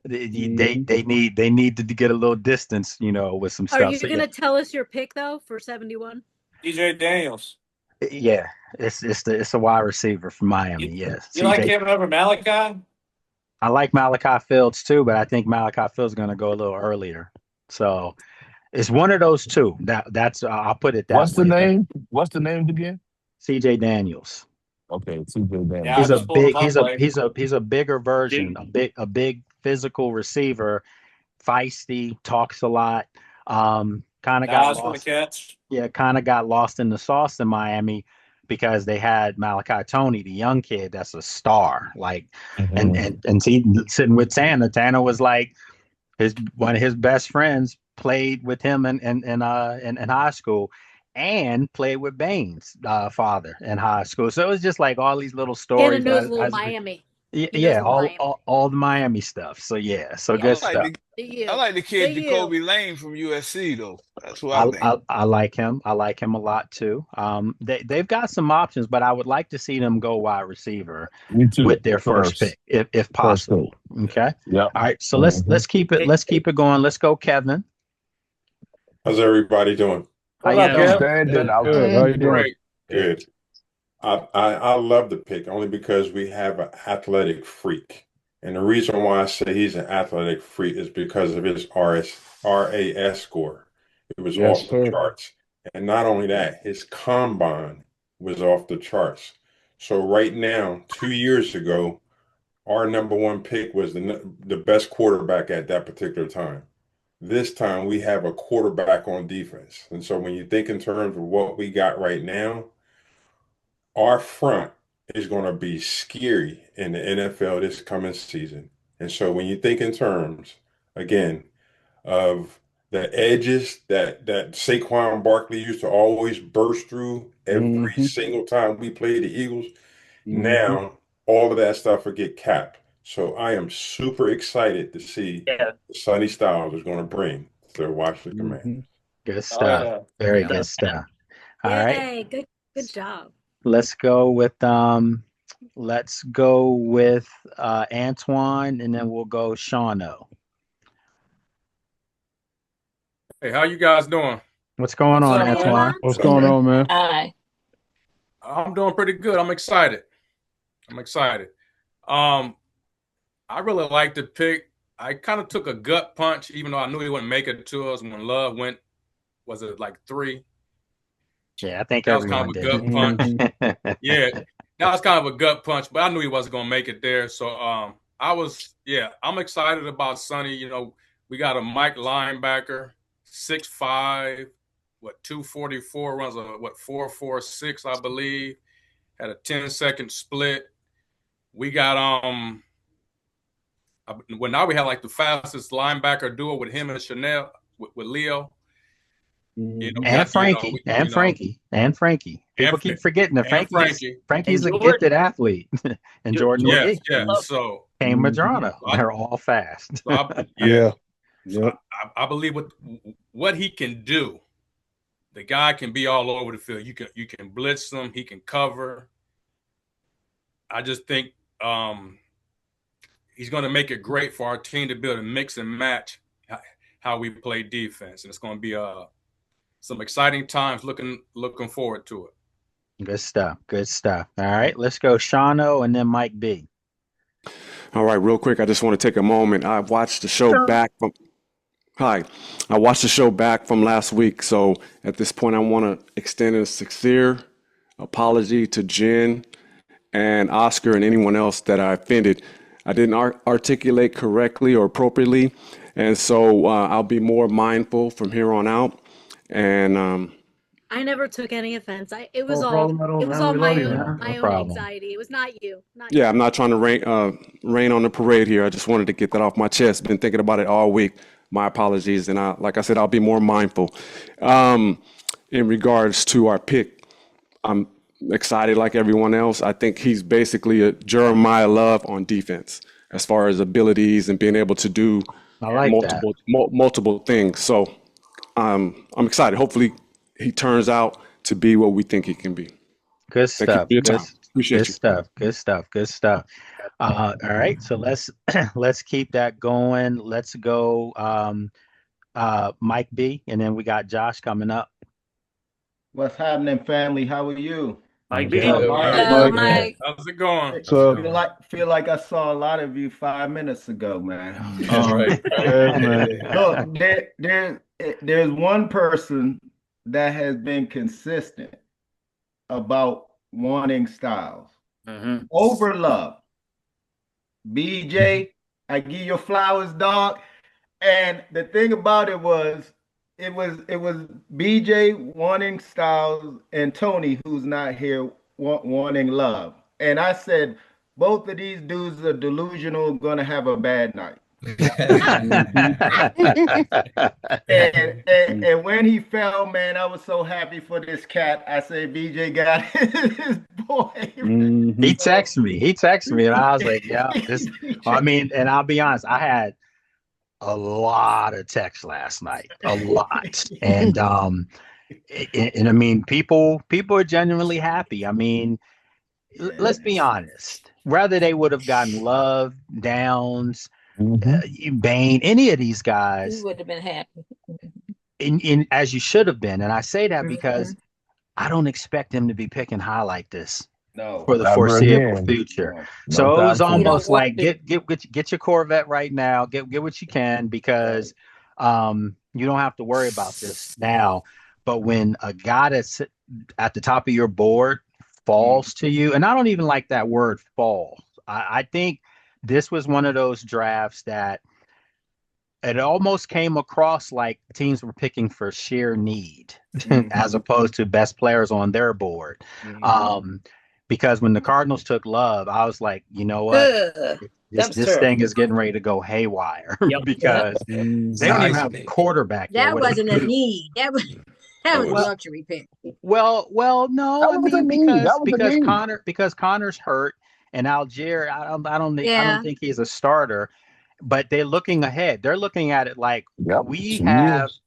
they need to get a little distance, with some stuff. Are you going to tell us your pick though for 71? DJ Daniels. Yeah, it's a wide receiver from Miami. Yes. You like him over Malachi? I like Malachi Fields too, but I think Malachi Fields is going to go a little earlier. So it's one of those two. That's I'll put it that way. What's the name? What's the name again? CJ Daniels. Okay, CJ Daniels. Yeah, he's a bigger version, a big physical receiver, feisty, talks a lot. Kind of got lost. Yeah, kind of got lost in the sauce in Miami because they had Malachi Tony, the young kid that's a star. Like, and he sitting with Tana. Tana was like one of his best friends. Played with him in high school, and played with Bane's father in high school. So it was just like all these little stories. Miami. Yeah, all the Miami stuff. So good stuff. I like the kid Jacoby Lane from USC though. That's what I think. I like him. I like him a lot too. They've got some options, but I would like to see them go wide receiver with their first pick, if possible. Okay. Yeah. All right. So let's keep it going. Let's go, Kevin. How's everybody doing? How you doing? Good. How you doing? Good. I love the pick only because we have an athletic freak. And the reason why I say he's an athletic freak is because of his RAS score. It was off the charts. And not only that, his combine was off the charts. So right now, 2 years ago, our number one pick was the best quarterback at that particular time. this time we have a quarterback on defense. And so when you think in terms of what we got right now, our front is going to be scary in the NFL this coming season. And so when you think in terms, again, of the edges that Saquon Barkley used to always burst through every single time we played the Eagles, now all of that stuff will get capped. So I am super excited to see Sonny Styles is going to bring to the Washington Commanders. Good stuff. Very good stuff. All right. Yay, good job. Let's go with Antoine, and then we'll go Shauno. Hey, how you guys doing? What's going on, up, Antoine? man? What's going on, man? Hi. I'm doing pretty good. I'm excited. I really like the pick. I kind of took a gut punch, even though I knew he wouldn't make it to us when Love went, was it like 3? Yeah, I think that was everyone kind of a did. gut punch. Yeah, that was kind of a gut punch, but I knew he wasn't going to make it there. So I'm excited about Sonny. You know, we got a Mike linebacker, 6'5", 244, runs a 4.46, I believe. Had a 10-second split. We got now we have like the fastest linebacker duo with him and Chanel with Leo. You know, And Frankie. People keep forgetting that Frankie's a gifted athlete. And Jordan. Yeah. So Came Madrano. They're all fast. I believe what he can do. The guy can be all over the field. You can blitz him. He can cover. I just think he's going to make it great for our team to be able to mix and match how we play defense, and it's going to be some exciting times. Looking forward to it. Good stuff. All right, let's go Shauno and then Mike B. All right, real quick, I just want to take a moment. I watched the show back from last week. So at this point, I want to extend a sincere apology to Jen and Oscar and anyone else that I offended. I didn't articulate correctly or appropriately, and so I'll be more mindful from here on out. And I never took any offense. It was No all problem at all, it was man. all We my love you, own man. my No own problem. anxiety. It was not you. yeah, I'm not trying to rain on the parade here. I just wanted to get that off my chest. Been thinking about it all week. My apologies, and like I said, I'll be more mindful. In regards to our pick, I'm excited like everyone else. I think he's basically a Jeremiah Love on defense as far as abilities and being able to do multiple things. So I'm excited. Hopefully he turns out to be what we think he can be. Good Thank you stuff. for your time. Appreciate you. Good stuff. All right, so let's keep that going. Let's go Mike B, and then we got Josh coming up. What's happening, family? How are you? Mike B. Hello, Mike. How's it going? Feel like I saw a lot of you 5 minutes ago, man. All right. Look, there's one person that has been consistent about wanting Styles over Love. BJ, I give you flowers, dog. And the thing about it was BJ wanting Styles and Tony, who's not here, wanting Love. And I said, both of these dudes are delusional, gonna have a bad night. and when he fell, man, I was so happy for this cat. I said, BJ got his boy. He texted me, and I was like, yeah, and I'll be honest, I had a lot of texts last night, a lot. And I mean, people are genuinely happy. I mean, let's be honest, whether they would have gotten Love, Downs, Bain, any of these guys, You would have been happy. in as you should have been. And I say that because I don't expect them to be picking high like this for the foreseeable future. So it was almost like get your Corvette right now, get what you can, because you don't have to worry about this now. But when a guy that's at the top of your board falls to you, and I don't even like that word, fall. I think this was one of those drafts that, it almost came across like teams were picking for sheer need as opposed to best players on their board. Because when the Cardinals took Love, I was like, you know what? That was This terrible. thing is getting ready to go haywire Yep. because they don't even have a quarterback yet. That wasn't a need. That was a Well, luxury pick. well, no, That I was a mean need. That was a need. because Connor's hurt and Algier, I don't Yeah. think he's a starter, but they're looking ahead. They're looking at it like Yep. we She have is.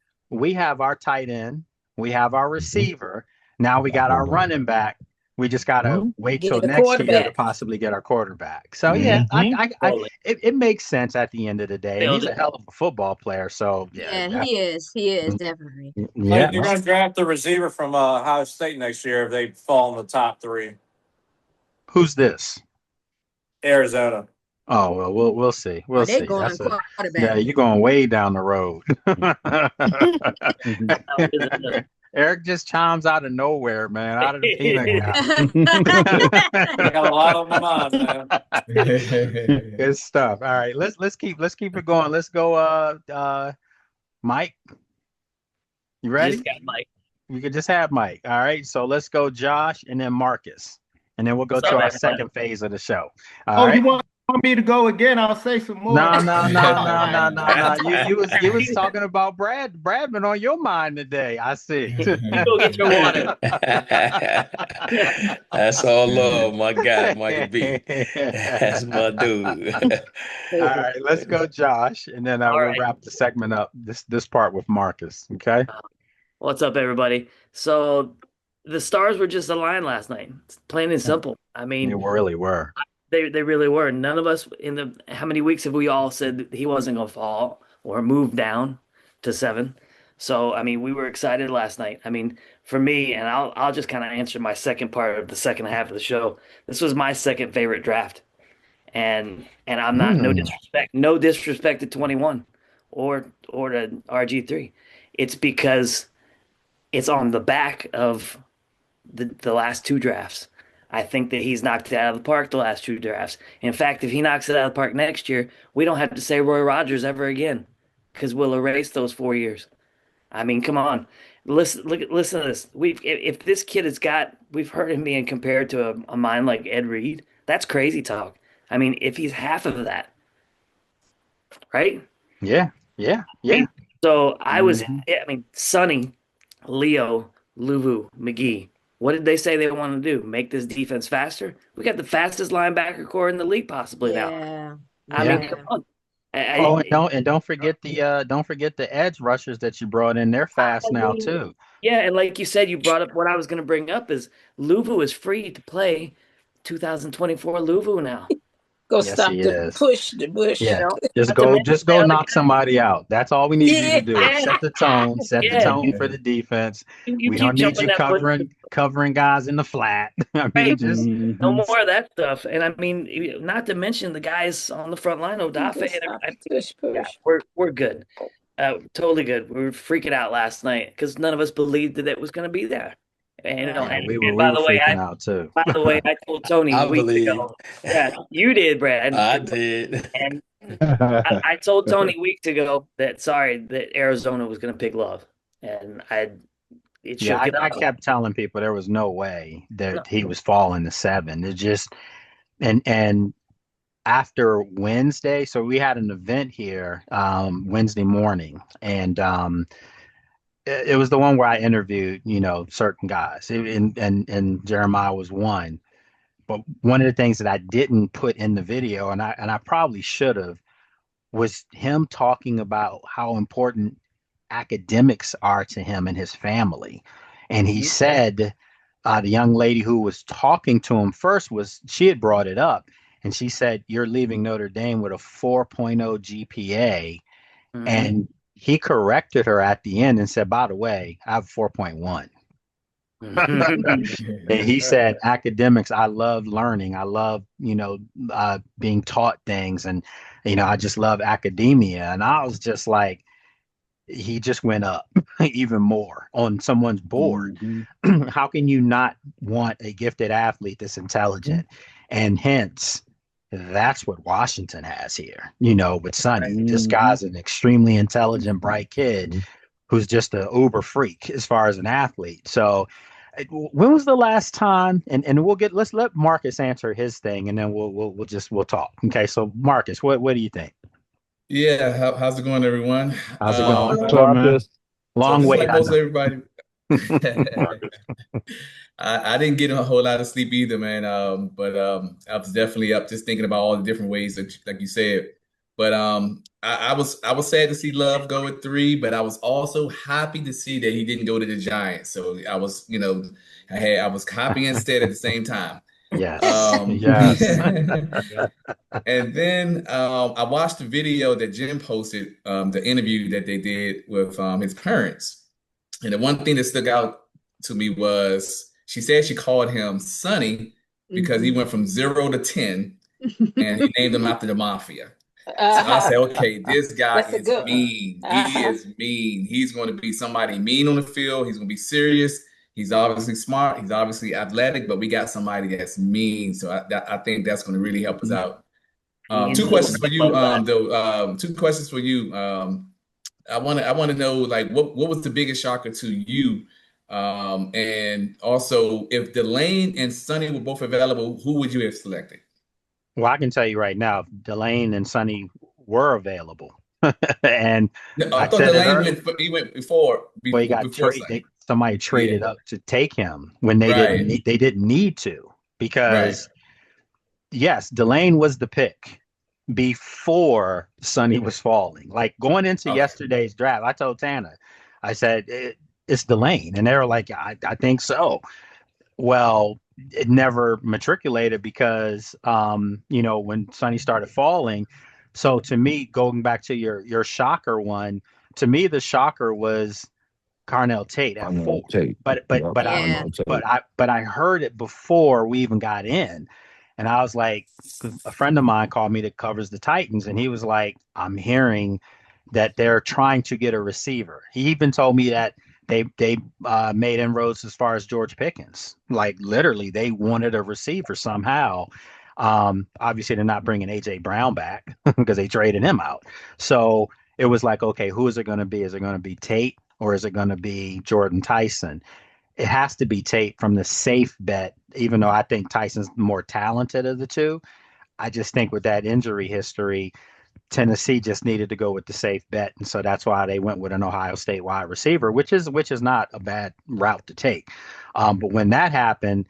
our tight end, we have our receiver, now we got our running back. We just gotta wait till Get a next year to quarterback. possibly get our quarterback. So yeah, Totally. it makes sense at the end of the day, and Build he's a it. hell of a football player. So Yeah, he is. He is definitely. yeah. They're going to draft the receiver from Ohio State next year if they fall in the top 3. Who's this? Arizona. Oh well, we'll see. We'll They're see. going That's quarterback. yeah. You're going way down the road. Eric just chimes out of nowhere, man, out of the peanut gallery. I got a lot on my mind, man. Good stuff. All right, let's keep it going. Let's go. Mike, you ready? Just got Mike. We could just have Mike. All right, so let's go, Josh, and then Marcus, and then we'll go What's to up, our everybody? second phase of the show. Oh, All right. you want me to go again? I'll say some more. No. You was talking about Bradman on your mind today. I see. You go get your water. That's all love, my guy, Michael B. That's my dude. All right, let's go, Josh, and then we'll right. wrap the segment up. This part with Marcus. Okay. What's up, everybody? So the stars were just aligned last night. It's plain and simple. I mean, They really were. They really were. None of us how many weeks have we all said that he wasn't going to fall or move down to 7? So, I mean, we were excited last night. I mean, for me, and I'll just kind of answer my second part of the second half of the show. This was my second favorite draft. And I'm not no disrespect to 21 or to RG3. It's because it's on the back of the last 2 drafts. I think that he's knocked it out of the park the last 2 drafts. In fact, if he knocks it out of the park next year, we don't have to say Roy Rogers ever again because we'll erase those 4 years. I mean, come on. Listen to this. If this kid we've heard him being compared to a mind like Ed Reed. That's crazy talk. I mean, if he's half of that, right? Yeah. So I mean, Sonny, Leo, Luvu, McGee. What did they say they want to do? Make this defense faster? We got the fastest linebacker core in the league possibly now. I mean, come on. And don't forget the edge rushers that you brought in. They're fast now too. Yeah, and like you said, you brought up what I was going to bring up is Luvu is free to play 2024 Luvu now. Go Yes, stop he the is. push the bush. Yeah, Not just go knock somebody out. That's all we need you to do. Yeah. Set the tone for the defense. You We keep don't need jumping you that covering guys in the flat. I mean, just No more of that stuff. And I mean, not to mention the guys on the front line, Odafe. Push. Yeah, we're good. Totally good. We were freaking out last night because none of us believed that it was going to be there. And, we were by the way, freaking out too. By the way, I told Tony I a week believe. ago. Yeah, you did, Brad. I did. And I told Tony weeks ago that Arizona was going to pick Love, and I kept telling people there was no way that he was falling to 7. It just and after Wednesday, so we had an event here Wednesday morning, and it was the one where I interviewed, certain guys, and Jeremiah was one. But one of the things that I didn't put in the video, and I probably should have, was him talking about how important academics are to him and his family. And he said the young lady who was talking to him first she had brought it up, and she said, "You're leaving Notre Dame with a 4.0 GPA," and he corrected her at the end and said, "By the way, I have 4.1." And he said, "Academics, I love learning. I love, being taught things, and I just love academia." And I was just like, he just went up even more on someone's board. How can you not want a gifted athlete that's intelligent? And hence, That's what Washington has here, with Sonny. This guy's an extremely intelligent, bright kid who's just an uber freak as far as an athlete. So when was the last time, and let's let Marcus answer his thing, and then we'll talk. Okay. So Marcus, what do you think? Yeah, how's it going, everyone? How's it going? What's up, Marcus? Long just wait. like I most know. everybody, I didn't get a whole lot of sleep either, man. But I was definitely up just thinking about all the different ways that, like you said. But I was sad to see Love go at 3, but I was also happy to see that he didn't go to the Giants. So I was, I was happy instead at the same time. Yes. Yes. And then I watched the video that Jim posted, the interview that they did with his parents. And the one thing that stuck out to me was she said she called him Sonny because he went from 0 to 10 and he named him after the mafia. So I said, okay, this guy That's a is good one. mean. He is mean. He's going to be somebody mean on the field. He's going to be serious. He's obviously smart. He's obviously athletic, but we got somebody that's mean. So I think that's going to really help us out. Two questions for you, though. Two questions for you. I want to know, like, what was the biggest shocker to you? And also, if Delane and Sonny were both available, who would you have selected? Well, I can tell you right now, Delane and Sonny were available, and No, I I thought said it Delane earlier. went before Well, he got before traded. Sonny. Somebody Yeah, traded up to take him when they right, didn't need to, right. because yes, Delane was the pick before Sonny was falling. Like going into Okay. yesterday's draft, I told Tana, I said it's Delane, and they were like, I think so. Well, it never matriculated because when Sonny started falling. So to me, going back to your shocker one, to me the shocker was Carnell Tate at 4. Tate. But Yep, but I Yeah. Tate. but I heard it before we even got in. And I was like, 'cause a friend of mine called me that covers the Titans, and he was like, I'm hearing that they're trying to get a receiver. He even told me that they made inroads as far as George Pickens. Like literally, they wanted a receiver somehow. Obviously, they're not bringing AJ Brown back because they traded him out. So it was like, okay, who is it going to be? Is it going to be Tate or is it going to be Jordan Tyson? It has to be Tate from the safe bet, even though I think Tyson's more talented of the two. I just think with that injury history, Tennessee just needed to go with the safe bet, and so that's why they went with an Ohio State wide receiver, which is not a bad route to take. But when that happened,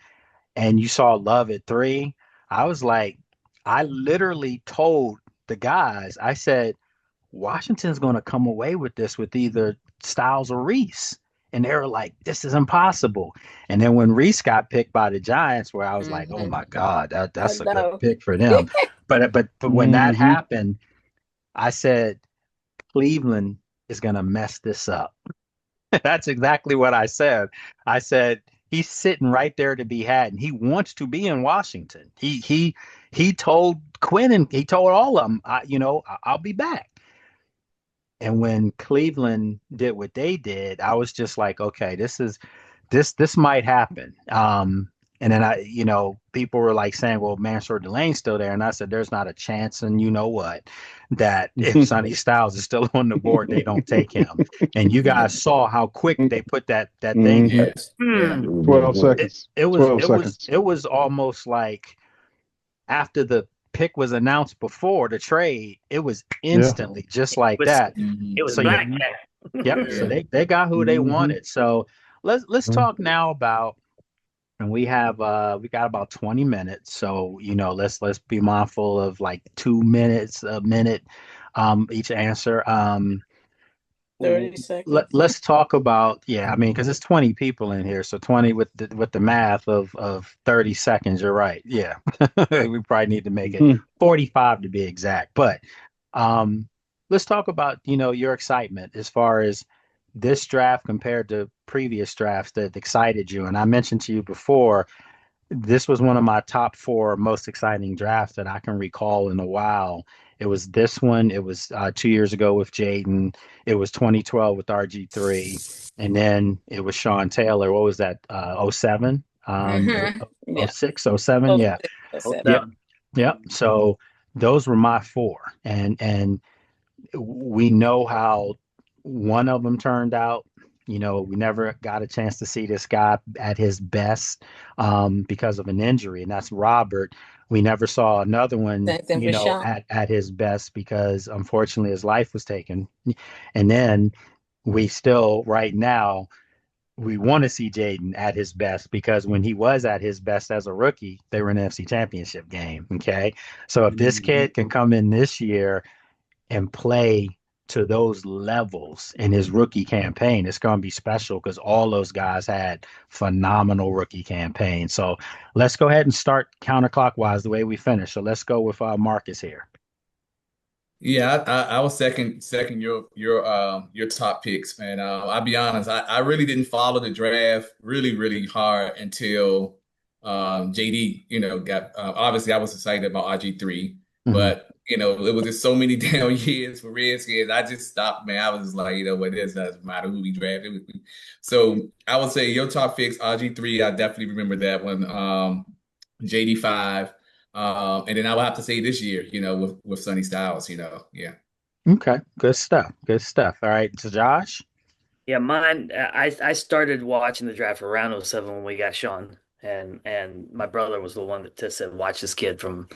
and you saw Love at 3, I was like, I literally told the guys, I said, Washington's going to come away with this with either Styles or Reese. And they were like, this is impossible. And then when Reese got picked by the Giants, where I was like, oh my God, that's a good pick for them. But when that happened, I said, Cleveland is going to mess this up. That's exactly what I said. I said, he's sitting right there to be had, and he wants to be in Washington. He told Quinn and he told all of them, I'll be back. And when Cleveland did what they did, I was just like, okay, this might happen. And then people were like saying, well, Mansour Delane's still there. And I said, there's not a chance. And you know what, that if Sonny Styles is still on the board, they don't take him. And you guys saw how quick they put that thing. Yes. Yeah. 12 seconds. It 12 seconds. was almost like after the pick was announced before the trade, it was instantly just like that. It was So black. yep. So they got who they wanted. So let's talk now about, and we got about 20 minutes. So let's be mindful of like 2 minutes, a minute, each answer. 30 seconds. Let's talk about, because it's 20 people in here, so 20 with the math of 30 seconds. You're right. Yeah, we probably need to make it 45 to be exact. But let's talk about your excitement as far as this draft compared to previous drafts that excited you. And I mentioned to you before, this was one of my top 4 most exciting drafts that I can recall in a while. It was this one. It was 2 years ago with Jaden. It was 2012 with RG3. And then it was Sean Taylor. What was that? 07? 06, 07? Yeah. Oh, Yep. Yep. So those were my four, and we know how one of them turned out. You know, we never got a chance to see this guy at his best because of an injury, and that's Robert. We never saw another one, Same thing you for know, Sean. at his best because unfortunately his life was taken. And then we still, right now, we want to see Jaden at his best because when he was at his best as a rookie, they were in the NFC Championship game. Okay. So if this kid can come in this year and play to those levels in his rookie campaign, it's going to be special because all those guys had phenomenal rookie campaigns. So let's go ahead and start counterclockwise the way we finished. So let's go with Marcus here. Yeah, I was second your top picks, man. I'll be honest, I really didn't follow the draft really hard until JD, got obviously I was excited about RG3, but it was just so many down years for Redskins. I just stopped, man. I was just like, what, it doesn't matter who we drafted. So I would say your top picks, RG3, I definitely remember that one. JD5. And then I would have to say this year, with Sonny Styles, yeah. Okay, good stuff. Good stuff. All right, so Josh. Yeah, mine. I started watching the draft around '07 when we got Sean, and my brother was the one that said, "Watch this kid from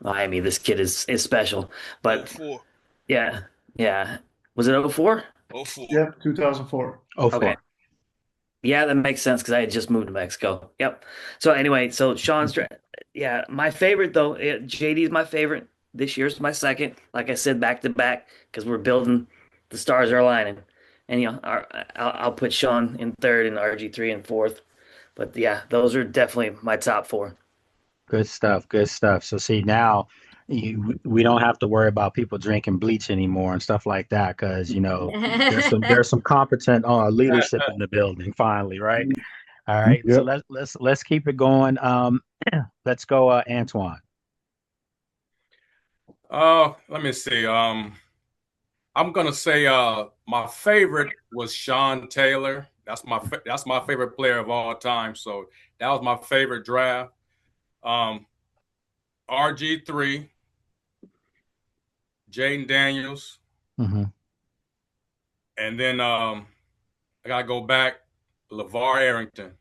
Miami. This kid is special." But 04. yeah, yeah. Was it '04? 04. Yep, 2004. Oh, four. Okay. Yeah, that makes sense because I had just moved to Mexico. Yep. So anyway, so yeah, my favorite though, JD is my favorite. This year's my second. Like I said, back to back because we're building. The stars are aligning, and I'll put Sean in third and RG3 in fourth. But yeah, those are definitely my top four. Good stuff. Good stuff. So see now, we don't have to worry about people drinking bleach anymore and stuff like that because there's some competent leadership in the building finally, right? All right. So Yep. let's keep it going. Let's go, Antoine. Let me see. I'm gonna say my favorite was Sean Taylor. That's my favorite player of all time. So that was my favorite draft. RG3, Jaden Daniels, Mm-hmm. and then I gotta go back, LeVar Arrington.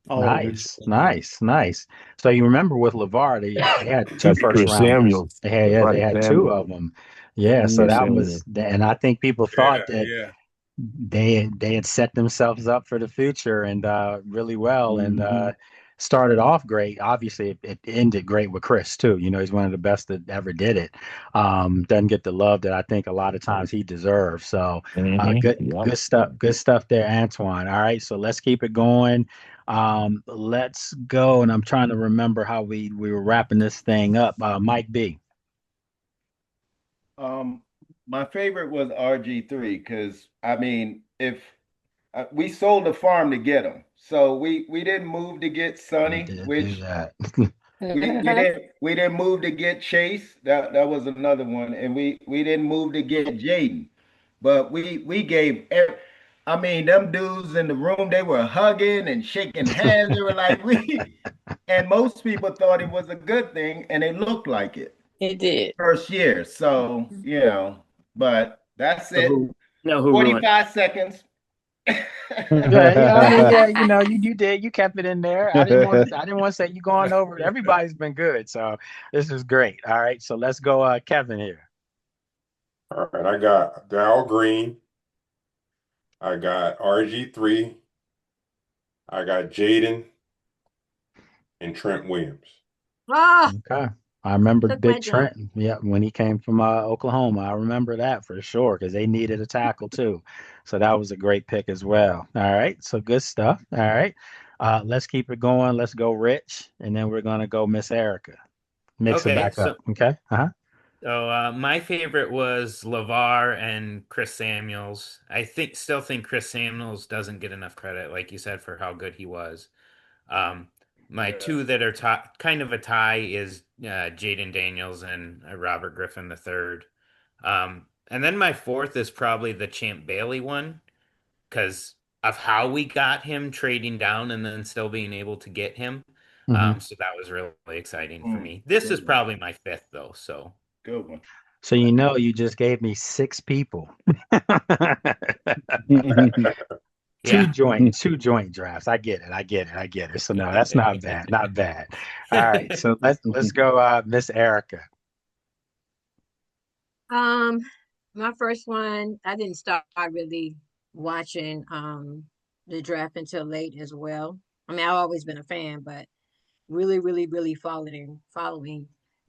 Oh, Nice. So you remember with LeVar, they had two That's first Chris rounders. Samuels. They Right, had two Samuel. of them. Yeah, so Chris that Samuel. was, and I think people thought that Yeah. they had set themselves up for the future and really well and Mhm. started off great. Obviously, it ended great with Chris too. He's one of the best that ever did it. Doesn't get the love that I think a lot of times he deserves. So good Yep. good stuff. Good stuff there, Antoine. All right, so let's keep it going. Let's go. And I'm trying to remember how we were wrapping this thing up. Mike B. My favorite was RG3 because I mean, if we sold the farm to get him, so we didn't move to get We Sonny, did do which that. we didn't move to get Chase. That was another one, and we didn't move to get Jaden, but we gave. I mean, them dudes in the room, they were hugging and shaking hands. They were like and most people thought it was a good thing, and it looked like it. It did. First year, so but that's So it. who ruined? 45 seconds. Yeah, I mean, yeah, you did. You kept it in there. I didn't want to say you going over. Everybody's been good, so this is great. All right, so let's go, Kevin here. All right, I got Darrell Green. I got RG3. I got Jaden and Trent Williams. Okay. I remember Took my Big job. Trent. Yeah, when he came from Oklahoma, I remember that for sure because they needed a tackle too. So that was a great pick as well. All right, so good stuff. All right, let's keep it going. Let's go, Rich, and then we're gonna go Miss Erica. Mix it Okay, back up. Okay. so my favorite was LeVar and Chris Samuels. Still think Chris Samuels doesn't get enough credit, like you said, for how good he was. Um, my two that are kind of a tie is Jaden Daniels and Robert Griffin III. And then my fourth is probably the Champ Bailey one because of how we got him trading down and then still being able to get him. So that was really exciting for me. This is probably my fifth though. So good one. So you just gave me 6 people. Two joint drafts. I get it. So no, that's not bad. Not bad. All right. So let's go, Miss Erica. My first one, I didn't start really watching the draft until late as well. I mean, I've always been a fan, but really following.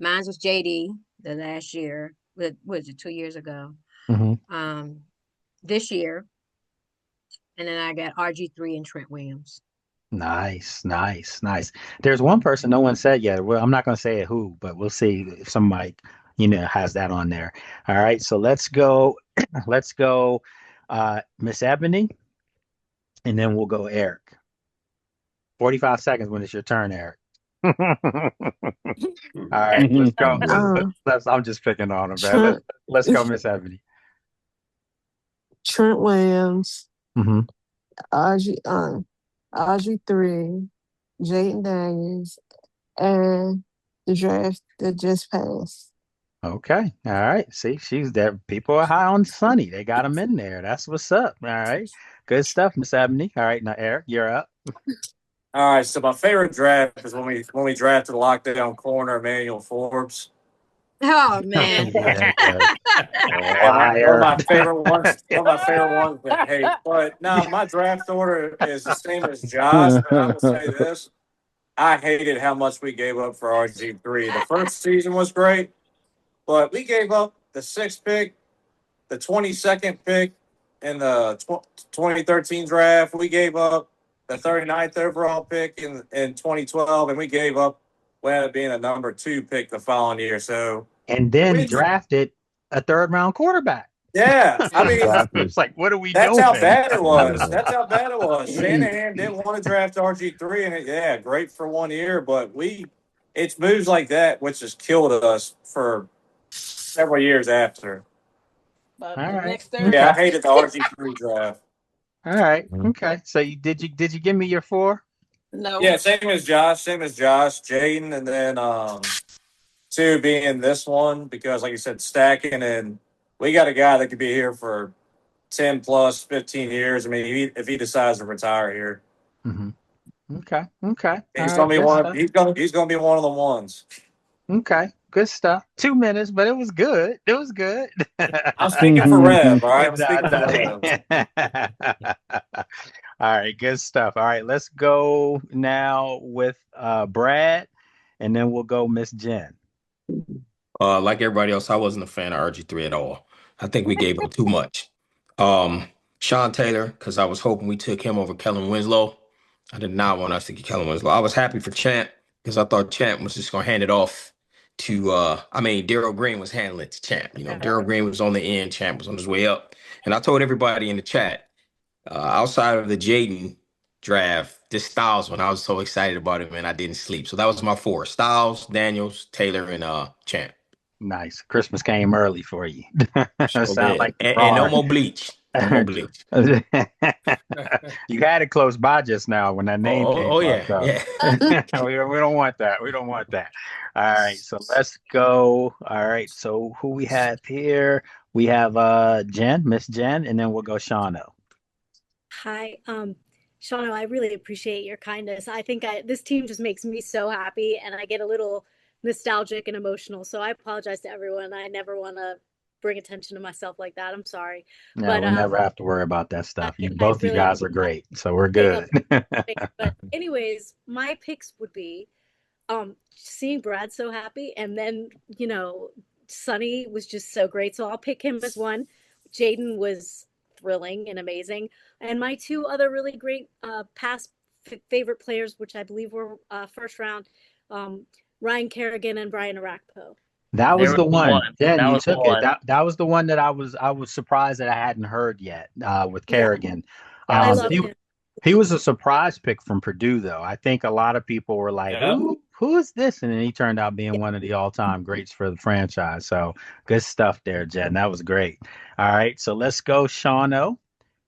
Mine was JD the last year. What was it, 2 years ago? This year, and then I got RG3 and Trent Williams. Nice. There's one person no one said yet. Well, I'm not going to say who, but we'll see if somebody, has that on there. All right. So let's go. Miss Ebony, and then we'll go Eric. 45 seconds when it's your turn, Eric. All right. Let's go. I'm just picking on him, man. Let's go, Miss Ebony. Trent Williams, RG3, Jaden Daniels, and the draft that just passed. Okay. All right. See, she's there. People are high on Sonny. They got him in there. That's what's up. All right. Good stuff, Miss Ebony. All right. Now, Eric, you're up. All right. So my favorite draft is when we drafted the lockdown corner, Emmanuel Forbes. Oh man. One of my favorite ones. Hey, but no, my draft order is the same as Josh. But I will say this: I hated how much we gave up for RG3. The first season was great, but we gave up the 6th pick, the 22nd pick in the 2013 draft. We gave up the 39th overall pick in 2012, and we gave up wound up being a number 2 pick the following year. So and then drafted a 3rd-round quarterback. Yeah, I mean, it's like, what are we doing? That's how bad it was. That's how bad it was. Shanahan didn't want to draft RG3, and great for 1 year, but it's moves like that which has killed us for several years after. All right. Yeah, I hated the RG3 draft. All right. Okay. So did you give me your 4? No. Yeah, same as Josh, Jaden, and then 2 being this one because, like you said, stacking, and we got a guy that could be here for 10 plus 15 years. I mean, if he decides to retire here, Okay. he's gonna be one. He's gonna be one of the ones. Okay. Good stuff. 2 minutes, but it was good. I'm speaking for Rev. All right, I'm speaking for Rev. All right, good stuff. All right, let's go now with Brad, and then we'll go Miss Jen. Like everybody else, I wasn't a fan of RG3 at all. I think we gave up too much. Sean Taylor, because I was hoping we took him over Kellen Winslow. I did not want us to get Kellen Winslow. I was happy for Champ because I thought Champ was just going to hand it off to, Darryl Green was handling it to Champ. Darryl Green was on the end, Champ was on his way up. And I told everybody in the chat, outside of the Jaden draft, this Styles one, I was so excited about it, man, I didn't sleep. So that was my 4: Styles, Daniels, Taylor, and Champ. Nice. Christmas came early for you. Sound like and no more bleach. No more bleach. You had it close by just now when that name came up. Yeah. we don't want that. All right. So let's go. All right. So who we have here? We have Miss Jen, and then we'll go Shawno. Hi, Shawno, I really appreciate your kindness. I think this team just makes me so happy, and I get a little nostalgic and emotional. So I apologize to everyone. I never want to bring attention to myself like that. I'm sorry. No, but we'll never have to worry about that stuff. Both you guys are great, so we're good. But anyways, my picks would be seeing Brad so happy, and then Sonny was just so great. So I'll pick him as one. Jaden was thrilling and amazing, and my 2 other really great past favorite players, which I believe were first round, Ryan Kerrigan and Brian Arakpo. That was the one. Yeah, you took it. That was the one that I was surprised that I hadn't heard yet with Kerrigan. I love him. He was a surprise pick from Purdue, though. I think a lot of people were like, who is this? And then he turned out being one of the all-time greats for the franchise. So good stuff there, Jen. That was great. All right, so let's go Shawno.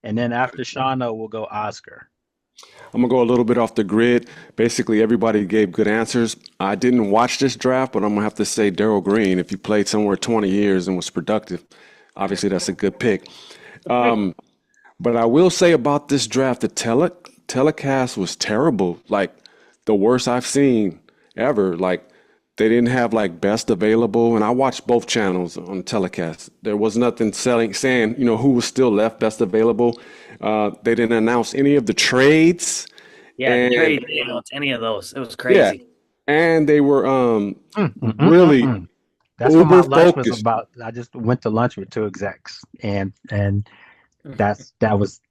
And then after Shawno, we'll go Oscar. I'm gonna go a little bit off the grid. Basically, everybody gave good answers. I didn't watch this draft, but I'm gonna have to say Darryl Green. If he played somewhere 20 years and was productive, obviously that's a good pick. But I will say about this draft, the telecast was terrible. Like the worst I've seen ever. Like they didn't have like best available, and I watched both channels on telecast. There was nothing saying who was still left best available. They didn't announce any of the trades. Yeah, the trade, any of those. It was crazy. Yeah, and they were really That's what my uber lunch was focused. about. I just went to lunch with two execs, and that was.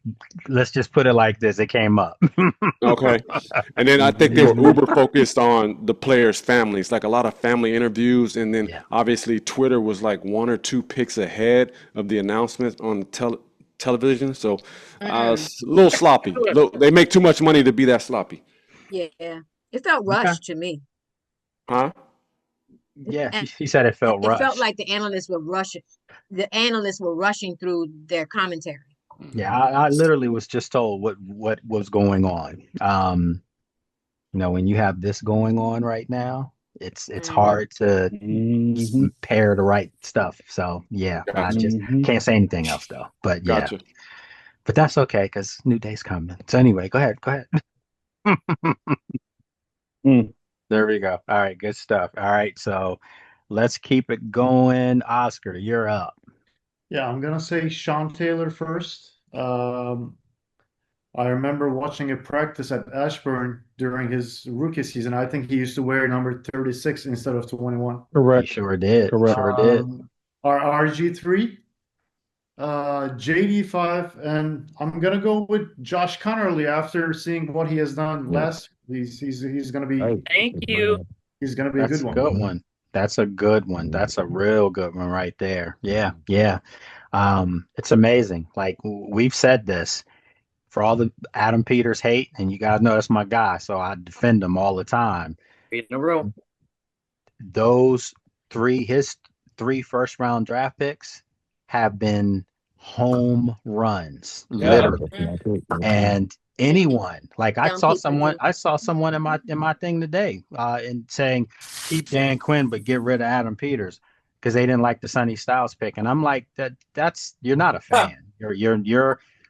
Let's just put it like this: it came up. Okay. And then I think they were uber focused on the players' families, like a lot of family interviews. And then obviously Twitter was like 1 or 2 picks ahead of the announcement on television. So it's a little sloppy. They make too much money to be that sloppy. Yeah, it felt rushed to me. Huh? Yeah, he said it felt rushed. It felt like the analysts were rushing. The analysts were rushing through their commentary. Yeah, I literally was just told what was going on. When you have this going on right now, it's hard to pair the right stuff. So yeah, I just can't say anything else though. But yeah, Gotcha. but that's okay because new day's coming. So anyway, go ahead. There we go. All right, good stuff. All right, so let's keep it going. Oscar, you're up. Yeah, I'm gonna say Sean Taylor first. I remember watching a practice at Ashburn during his rookie season. I think he used to wear number 36 instead of 21. He sure did. Correct. Sure did. Our RG3, JD5, and I'm gonna go with Josh Connerly after seeing what he has done last. He's gonna be. Thank you. He's gonna be a good one. Good one. That's a good one. That's a real good one right there. Yeah, yeah. It's amazing. Like we've said this for all the Adam Peters hate, and you guys know that's my guy, so I defend him all the time. In a row. His 3 first-round draft picks have been home runs, literally. And anyone, like I saw someone in my thing today, and saying keep Dan Quinn but get rid of Adam Peters because they didn't like the Sonny Styles pick, and I'm like that's you're not a fan.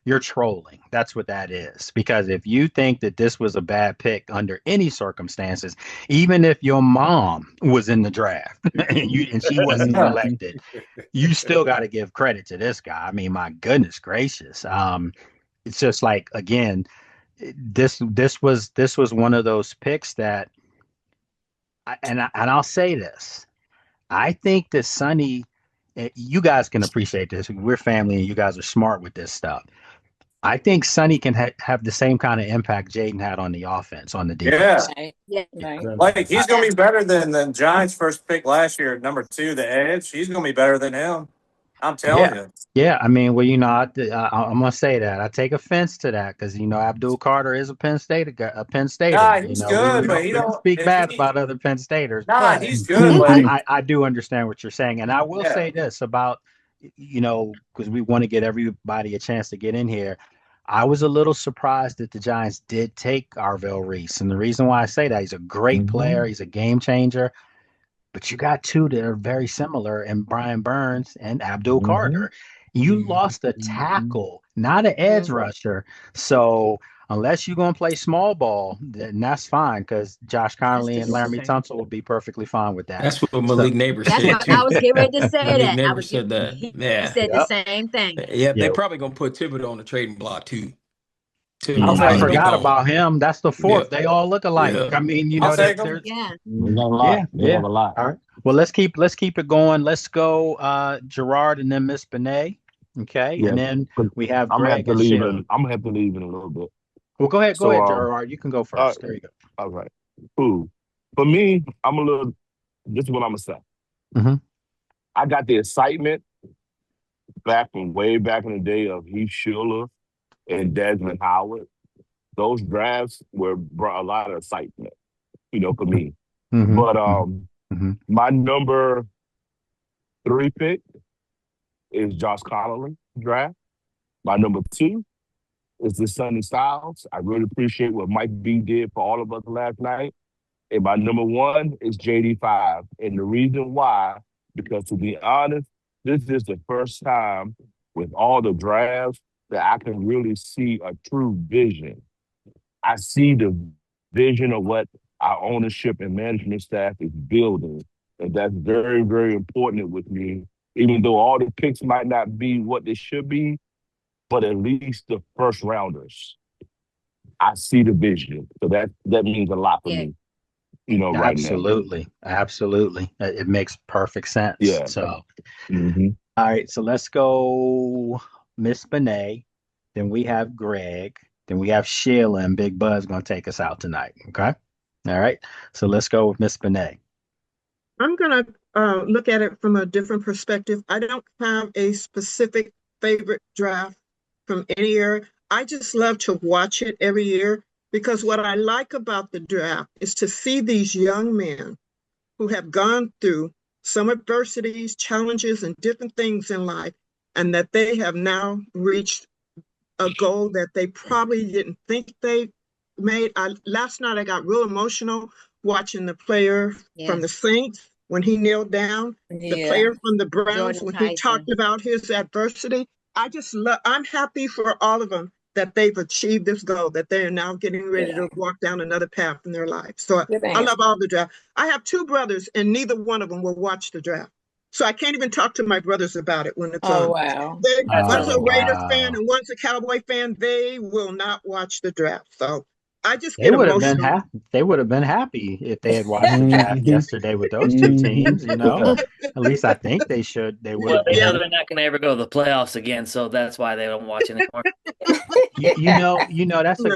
You're trolling. That's what that is. Because if you think that this was a bad pick under any circumstances, even if your mom was in the draft and she wasn't selected, you still got to give credit to this guy. I mean, my goodness gracious. It's just like, again, this was one of those picks that, and I'll say this, I think that Sonny, you guys can appreciate this. We're family, and you guys are smart with this stuff. I think Sonny can have the same kind of impact Jaden had on the offense, on the defense. Yeah. Like he's going to be better than Giants' first pick last year, number 2, the edge. He's going to be better than him. I'm telling you. Yeah, I mean, well, I'm gonna say that. I take offense to that because Abdul Carter is a Penn Stater. Nah, he's good, but he don't speak bad about other Penn Staters. Nah, but he's good. But I do understand what you're saying, and I will say this about because we want to get everybody a chance to get in here. I was a little surprised that the Giants did take Arvell Reese, and the reason why I say that, he's a great player, he's a game changer. But you got 2 that are very similar in Brian Burns and Abdul Carter. You lost a tackle, not an edge rusher. So unless you're going to play small ball, then that's fine because Josh Connolly and Laramie Tunsil will be perfectly fine with that. That's what Malik Neighbors said too. I was getting ready to say Malik that. Neighbors said that. He Yeah. said the same thing. Yeah, they're probably going to put Thibodeau on the trading block too. I forgot about him. That's the 4th. They all look alike. Yeah. I mean, We got a lot. All right. Well, let's keep it going. Let's go Gerard and then Miss Benet. Okay. Yeah. And then we have I'm gonna have Greg to and leave. Sheila. I'm gonna have to leave in a little bit. Well, go ahead, So, Gerard. You can go first. There you go. All right. Cool. For me, this is what I'm gonna say. Mhm. I got the excitement back from way back in the day of Heath Schuler and Desmond Howard. Those drafts brought a lot of excitement, for me. But my number 3 pick is Josh Connolly draft. My number 2 is the Sonny Styles. I really appreciate what Mike B did for all of us last night. And my number one is JD5. And the reason why, because to be honest, this is the first time with all the drafts that I can really see a true vision. I see the vision of what our ownership and management staff is building. And that's very, very important with me, even though all the picks might not be what they should be, but at least the first rounders. I see the vision. So that means a lot for me, right now. Absolutely. It makes perfect sense. Yeah. So, Mhm. all right. So let's go Miss Benet. Then we have Greg. Then we have Sheila, and Big Bud's going to take us out tonight. Okay. All right. So let's go with Miss Benet. I'm going to look at it from a different perspective. I don't have a specific favorite draft from any year. I just love to watch it every year because what I like about the draft is to see these young men who have gone through some adversities, challenges, and different things in life, and that they have now reached a goal that they probably didn't think they made. Last night I got real emotional watching the player from the Saints when he knelt down, the player from the Browns when he talked about his adversity. I'm happy for all of them that they've achieved this goal, that they are now getting ready to walk down another path in their life. So I love all the draft. I have two brothers and neither one of them will watch the draft. So I can't even talk to my brothers about it when it's on. Wow. One's a Raiders fan and one's a Cowboy fan. They will not watch the draft. So I just get emotional. They would have been happy if they had watched the draft yesterday with those two teams. At least I think they should. They would. Well, they know they're not going to ever go to the playoffs again, so that's why they don't watch anymore.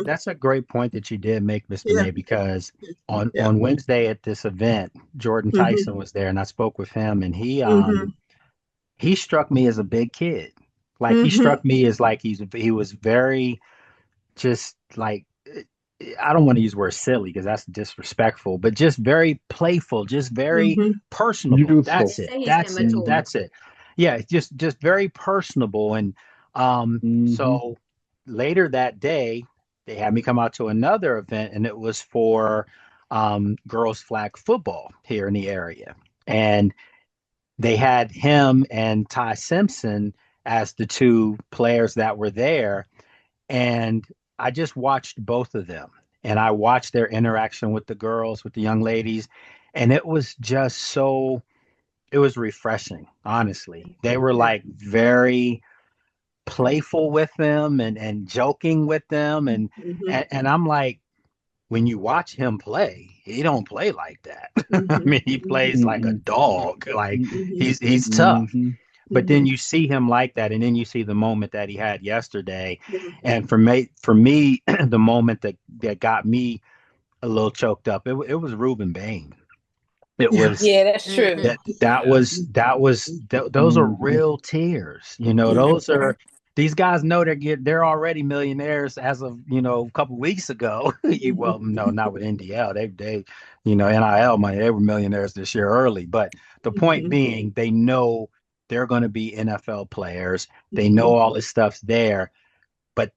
That's a great point that you did make, Mr. May, because on Wednesday at this event, Jordan Tyson was there, and I spoke with him, and he struck me as a big kid. Like he struck me as like he was very just like, I don't want to use the word silly because that's disrespectful, but just very playful, just very personable. That's it. Yeah, just very personable. And so later that day, they had me come out to another event, and it was for girls flag football here in the area. And they had him and Ty Simpson as the two players that were there. And I just watched both of them, and I watched their interaction with the girls, with the young ladies, and it was just it was refreshing, honestly. They were like very playful with them and joking with them. And I'm like, when you watch him play, he don't play like that. I mean, he plays like a dog, like he's tough. But then you see him like that, and then you see the moment that he had yesterday. And for me, the moment that got me a little choked up, it was Reuben Bain. It was that's true. Those are real tears. Those are, these guys know they're already millionaires as of a couple weeks ago. Well, no, not with NDL. They NIL money. They were millionaires this year early. But the point being, they know they're going to be NFL players. They know all this stuff's there. But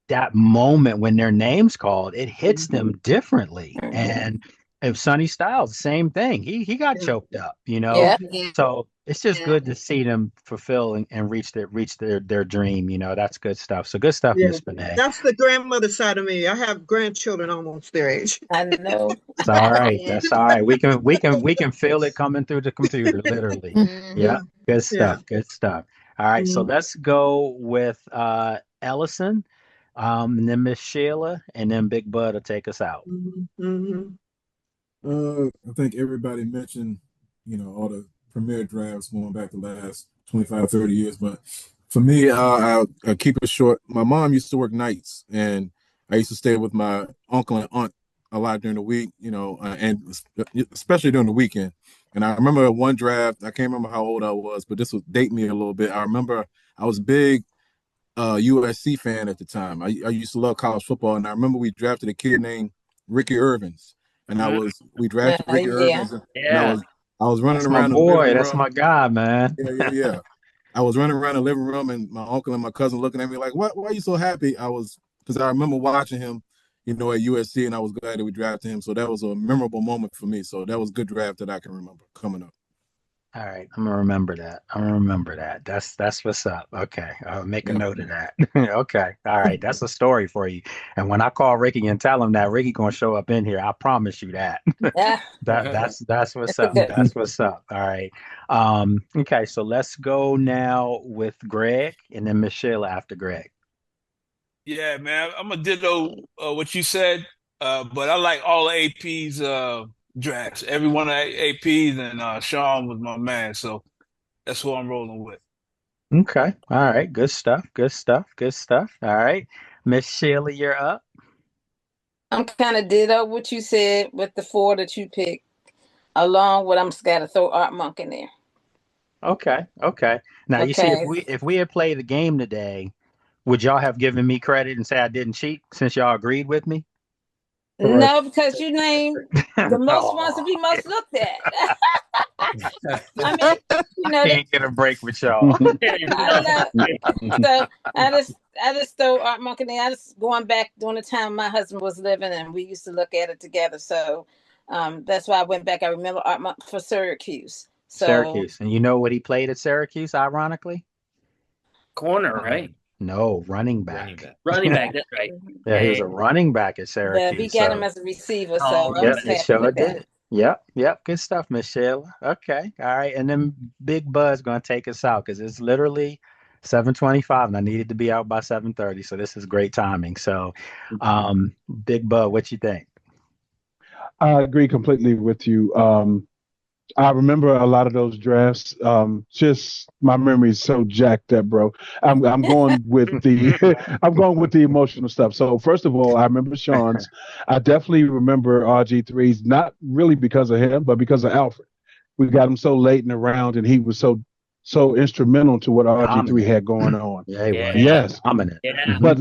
that moment when their name's called, it hits them differently. And if Sonny Styles, same thing. He got choked up, So it's just good to see them fulfill and reach their dream. That's good stuff. So good stuff, Miss Benet. That's the grandmother side of me. I have grandchildren almost their age. I know. It's all right. That's all right. We can feel it coming through the computer, literally. Yeah. Good stuff. Good stuff. All right. So let's go with Ellison, and then Miss Sheila, and then Big Bud will take us out. I think everybody mentioned, all the premier drafts going back the last 25, 30 years. But for me, I'll keep it short. My mom used to work nights, and I used to stay with my uncle and aunt a lot during the week, and especially during the weekend. And I remember one draft, I can't remember how old I was, but this would date me a little bit. I remember I was a big USC fan at the time. I used to love college football, and I remember we drafted a kid named Ricky Irvins. And we drafted Ricky Irvins, and I was running around. My boy, that's my guy, man. Yeah. I was running around the living room, and my uncle and my cousin looking at me like, "Why are you so happy?" I was because I remember watching him, at USC, and I was glad that we drafted him. So that was a memorable moment for me. So that was a good draft that I can remember coming up. All right, I'm gonna remember that. That's what's up. Okay, I'll make a note of that. Okay, all right, that's a story for you. And when I call Ricky and tell him that, Ricky gonna show up in here. I promise you that. Yeah. That's what's up. That's what's up. All right. Okay, so let's go now with Greg and then Michelle after Greg. Yeah, man, I'm gonna ditto what you said, but I like all of AP's drafts. Every one of AP's, and Sean was my man, so that's who I'm rolling with. Okay. All right. Good stuff. Good stuff. Good stuff. All right. Miss Sheila, you're up. I'm kind of ditto what you said with the 4 that you picked, along with I'm just gotta throw Art Monk in there. Okay. Okay. Now you see, Okay. if we had played the game today, would y'all have given me credit and say I didn't cheat since y'all agreed with me? Or No, because you named the most oh, ones that we most looked at. I mean, I can't get a break with y'all. I know. So I just throw Art Monk in there. I just going back during the time my husband was living and we used to look at it together. So that's why I went back. I remember Art Monk for Syracuse. So Syracuse. And you know what he played at Syracuse, ironically? Corner, right? No, running back. Running back, that's right. Yeah, he was a running back at but Syracuse. we got So him as a receiver. So Oh, I'm yep, just it happy sure with that. did. Yep. Good stuff, Michelle. Okay. All right. And then Big Buzz gonna take us out because it's literally 7:25 and I needed to be out by 7:30. So this is great timing. So Big Buzz, what you think? I agree completely with you. I remember a lot of those drafts. Just my memory is so jacked up, bro. I'm going with the I'm going with the emotional stuff. So first of all, I remember Sean's. I definitely remember RG3's, not really because of him, but because of Alfred. We got him so late in the round, and he was so instrumental to what RG3 had going on. Yeah, he was. Yes, Dominant. Yeah. but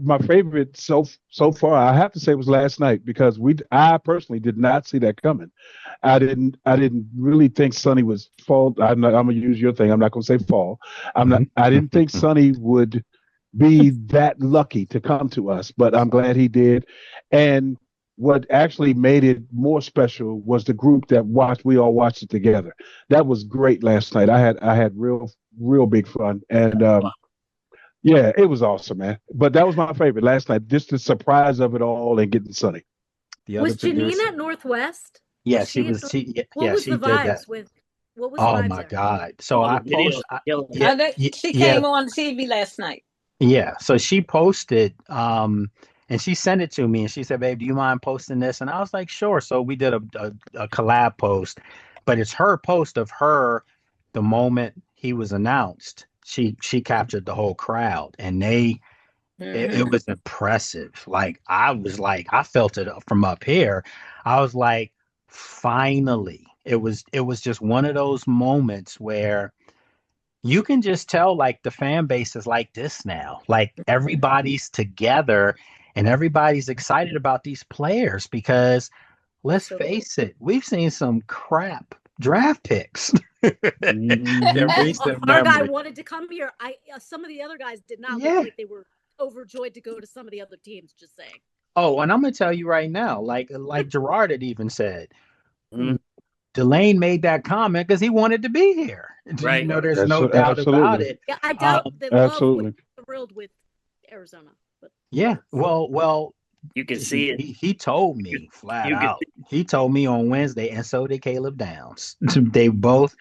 my favorite so far, I have to say, was last night because I personally did not see that coming. I didn't really think Sonny was fall. I'm gonna use your thing. I'm not gonna say fall. I didn't think Sonny would be that lucky to come to us, but I'm glad he did. And what actually made it more special was the group that watched. We all watched it together. That was great last night. I had real big fun, and yeah, it was awesome, man. But that was my favorite last night. Just the surprise of it all and getting Sonny. The Was other Janine producer. at Northwest? Yeah, Was she at was. the- She What yeah, was she the did that. vibes with? What was the Oh vibes my there? God! So Oh, I the video post. killed me. Yeah, She yeah. came on TV last night. Yeah, so she posted, and she sent it to me, and she said, "Babe, do you mind posting this?" And I was like, "Sure." So we did a collab post, but it's her post of her the moment he was announced. She captured the whole crowd, and it was impressive. Like I felt it from up here. I was like, finally, it was just one of those moments where you can just tell like the fan base is like this now. Like everybody's together and everybody's excited about these players because let's face it, we've seen some crap draft picks in recent Our guy memory. wanted to come here. Some of the other guys did not Yeah. look like they were overjoyed to go to some of the other teams. Just saying. Oh, and I'm gonna tell you right now, like Gerard had even said, Delane made that comment because he wanted to be here. Right. There's no doubt about it. Yeah, I doubt that absolutely. Love was thrilled with Arizona. But Yeah. Well, You can see it. he told me flat you can- out. He told me on Wednesday, and so did Caleb Downs. They both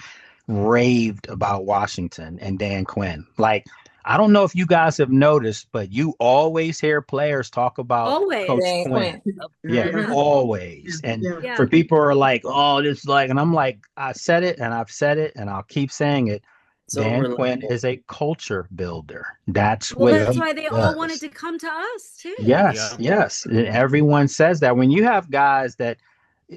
raved about Washington and Dan Quinn. Like, I don't know if you guys have noticed, but you always hear players talk about Always. Coach Dan Quinn. Quinn. Yeah, Mhm. always. And Yeah. for people who are like, oh, this like, and I'm like, I said it and I've said it and I'll keep saying it. So Dan we're- Quinn is a culture builder. That's Well, what that's he why they does. all wanted to come to us too. Yes. And everyone says that. When you have guys that,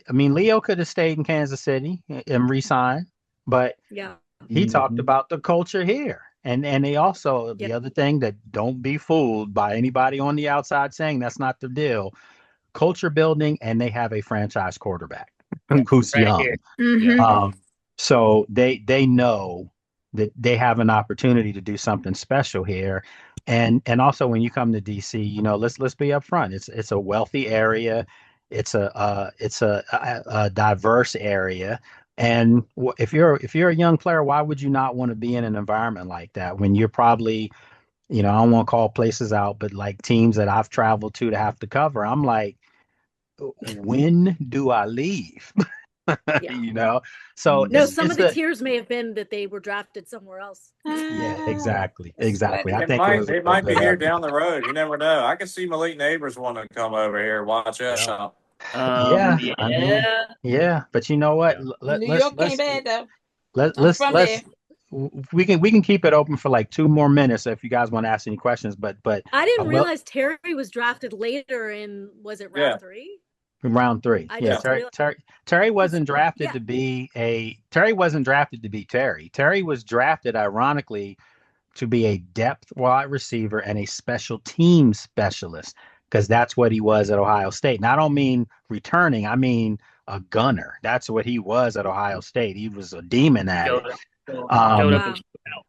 I mean, Leo could have stayed in Kansas City and re-signed, but Yeah. he talked about the culture here. And they also, the Yep. other thing that don't be fooled by anybody on the outside saying that's not the deal, culture building, and they have a franchise quarterback who's Right young. here. Mhm. So they know that they have an opportunity to do something special here. And also when you come to DC, you know, let's be upfront. It's a wealthy area. It's a diverse area. And if you're a young player, why would you not want to be in an environment like that when you're probably, you know, I don't want to call places out, but like teams that I've traveled to have to cover, I'm like, when do I leave? Yeah. You know, so No, some of the tears may have been that they were drafted somewhere else. Yeah, exactly. I It think might, it it might be was here down the road. You never know. I can see Malik Neighbors wanting to come over here. Watch out. Yeah, I mean, yeah, but you know what? New York ain't bad though. I'm from there. We can keep it open for like 2 more minutes if you guys want to ask any questions. But I didn't realize Terry was drafted later in, was it round 3? Round 3. Yeah, Terry wasn't drafted to be Terry wasn't drafted to be Terry. Terry was drafted, ironically, to be a depth wide receiver and a special team specialist, because that's what he was at Ohio State. And I don't mean returning, I mean a gunner. That's what he was at Ohio State. He was a demon at it.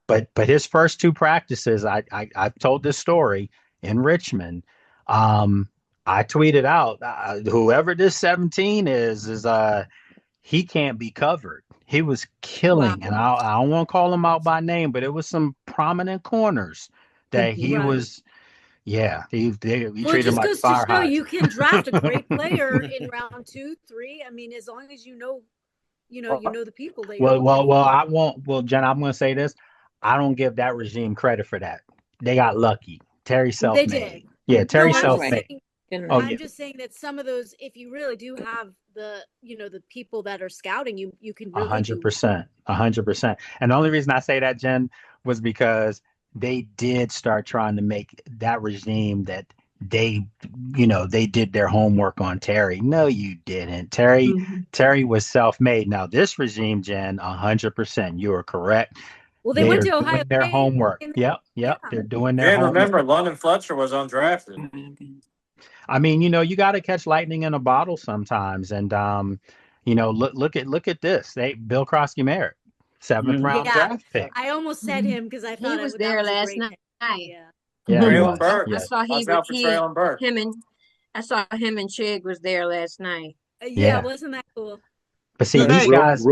But his first 2 practices, I've told this story in Richmond. I tweeted out, whoever this 17 is he can't be covered. He was killing, and I don't want to call him out by name, but it was some prominent corners that he was. Yeah, he treated him like fire hydrant. You can draft a great player in round 2, 3. I mean, as long as you know the people that you're I won't. Well, Jen, I'm going to say this. I don't give that regime credit for that. They got lucky. Terry self-made. They did. Yeah, Terry self-made. I'm just saying that some of those, if you really do have the people that are scouting, you can really 100%. And the only reason I say that, Jen, was because they did start trying to make that regime that they did their homework on Terry. No, you didn't. Terry was self-made. Now this regime, Jen, 100%. You are correct. Well, they went to Ohio State. Their homework. Yep. They're doing their And homework. remember, London Fletcher was undrafted. I mean, you got to catch lightning in a bottle sometimes. And, look at this. Bill Krosky-Merritt, 7th round draft pick. I almost said him because I thought he was there last night. Traylon Burke. I saw him and Chig was there last night. Wasn't that cool? But see, these guys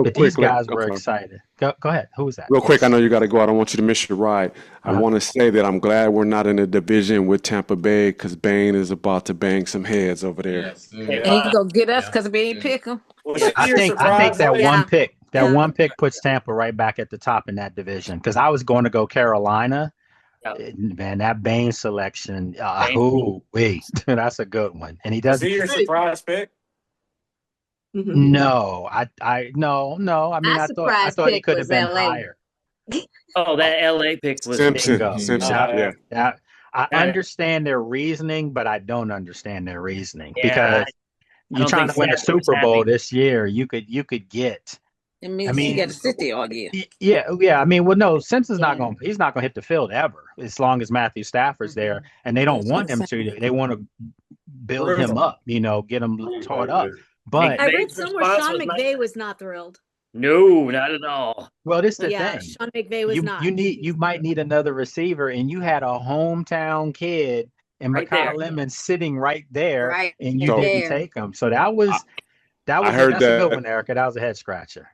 were excited. Go ahead. Who was that? Real quick, I know you got to go. I don't want you to miss your ride. I want to say that I'm glad we're not in a division with Tampa Bay, because Bane is about to bang some heads over there. Yes. And you gonna get us because we ain't pick them. I think that one pick puts Tampa right back at the top in that division, because I was going to go Carolina. Man, that Bane selection. That's a good one. And he doesn't. Is he your surprise pick? No, no. I mean, I thought he could have been higher. Oh, that LA pick was Simpson. Yeah. I understand their reasoning, but I don't understand their reasoning, because you're trying to win a Super Bowl this year. You could get. It means you got to sit there all year. Yeah. I mean, well, no, Simpson's he's not going to hit the field ever, as long as Matthew Stafford's there, and they don't want him to. They want to build him up, get him taught up. But I read somewhere Sean McVay was not thrilled. No, not at all. Well, this is the thing. Sean McVay was not. You might need another receiver, and you had a hometown kid and Mekhi Lemon sitting right there, and you didn't take him. So that's a good one, Erica. That was a head scratcher.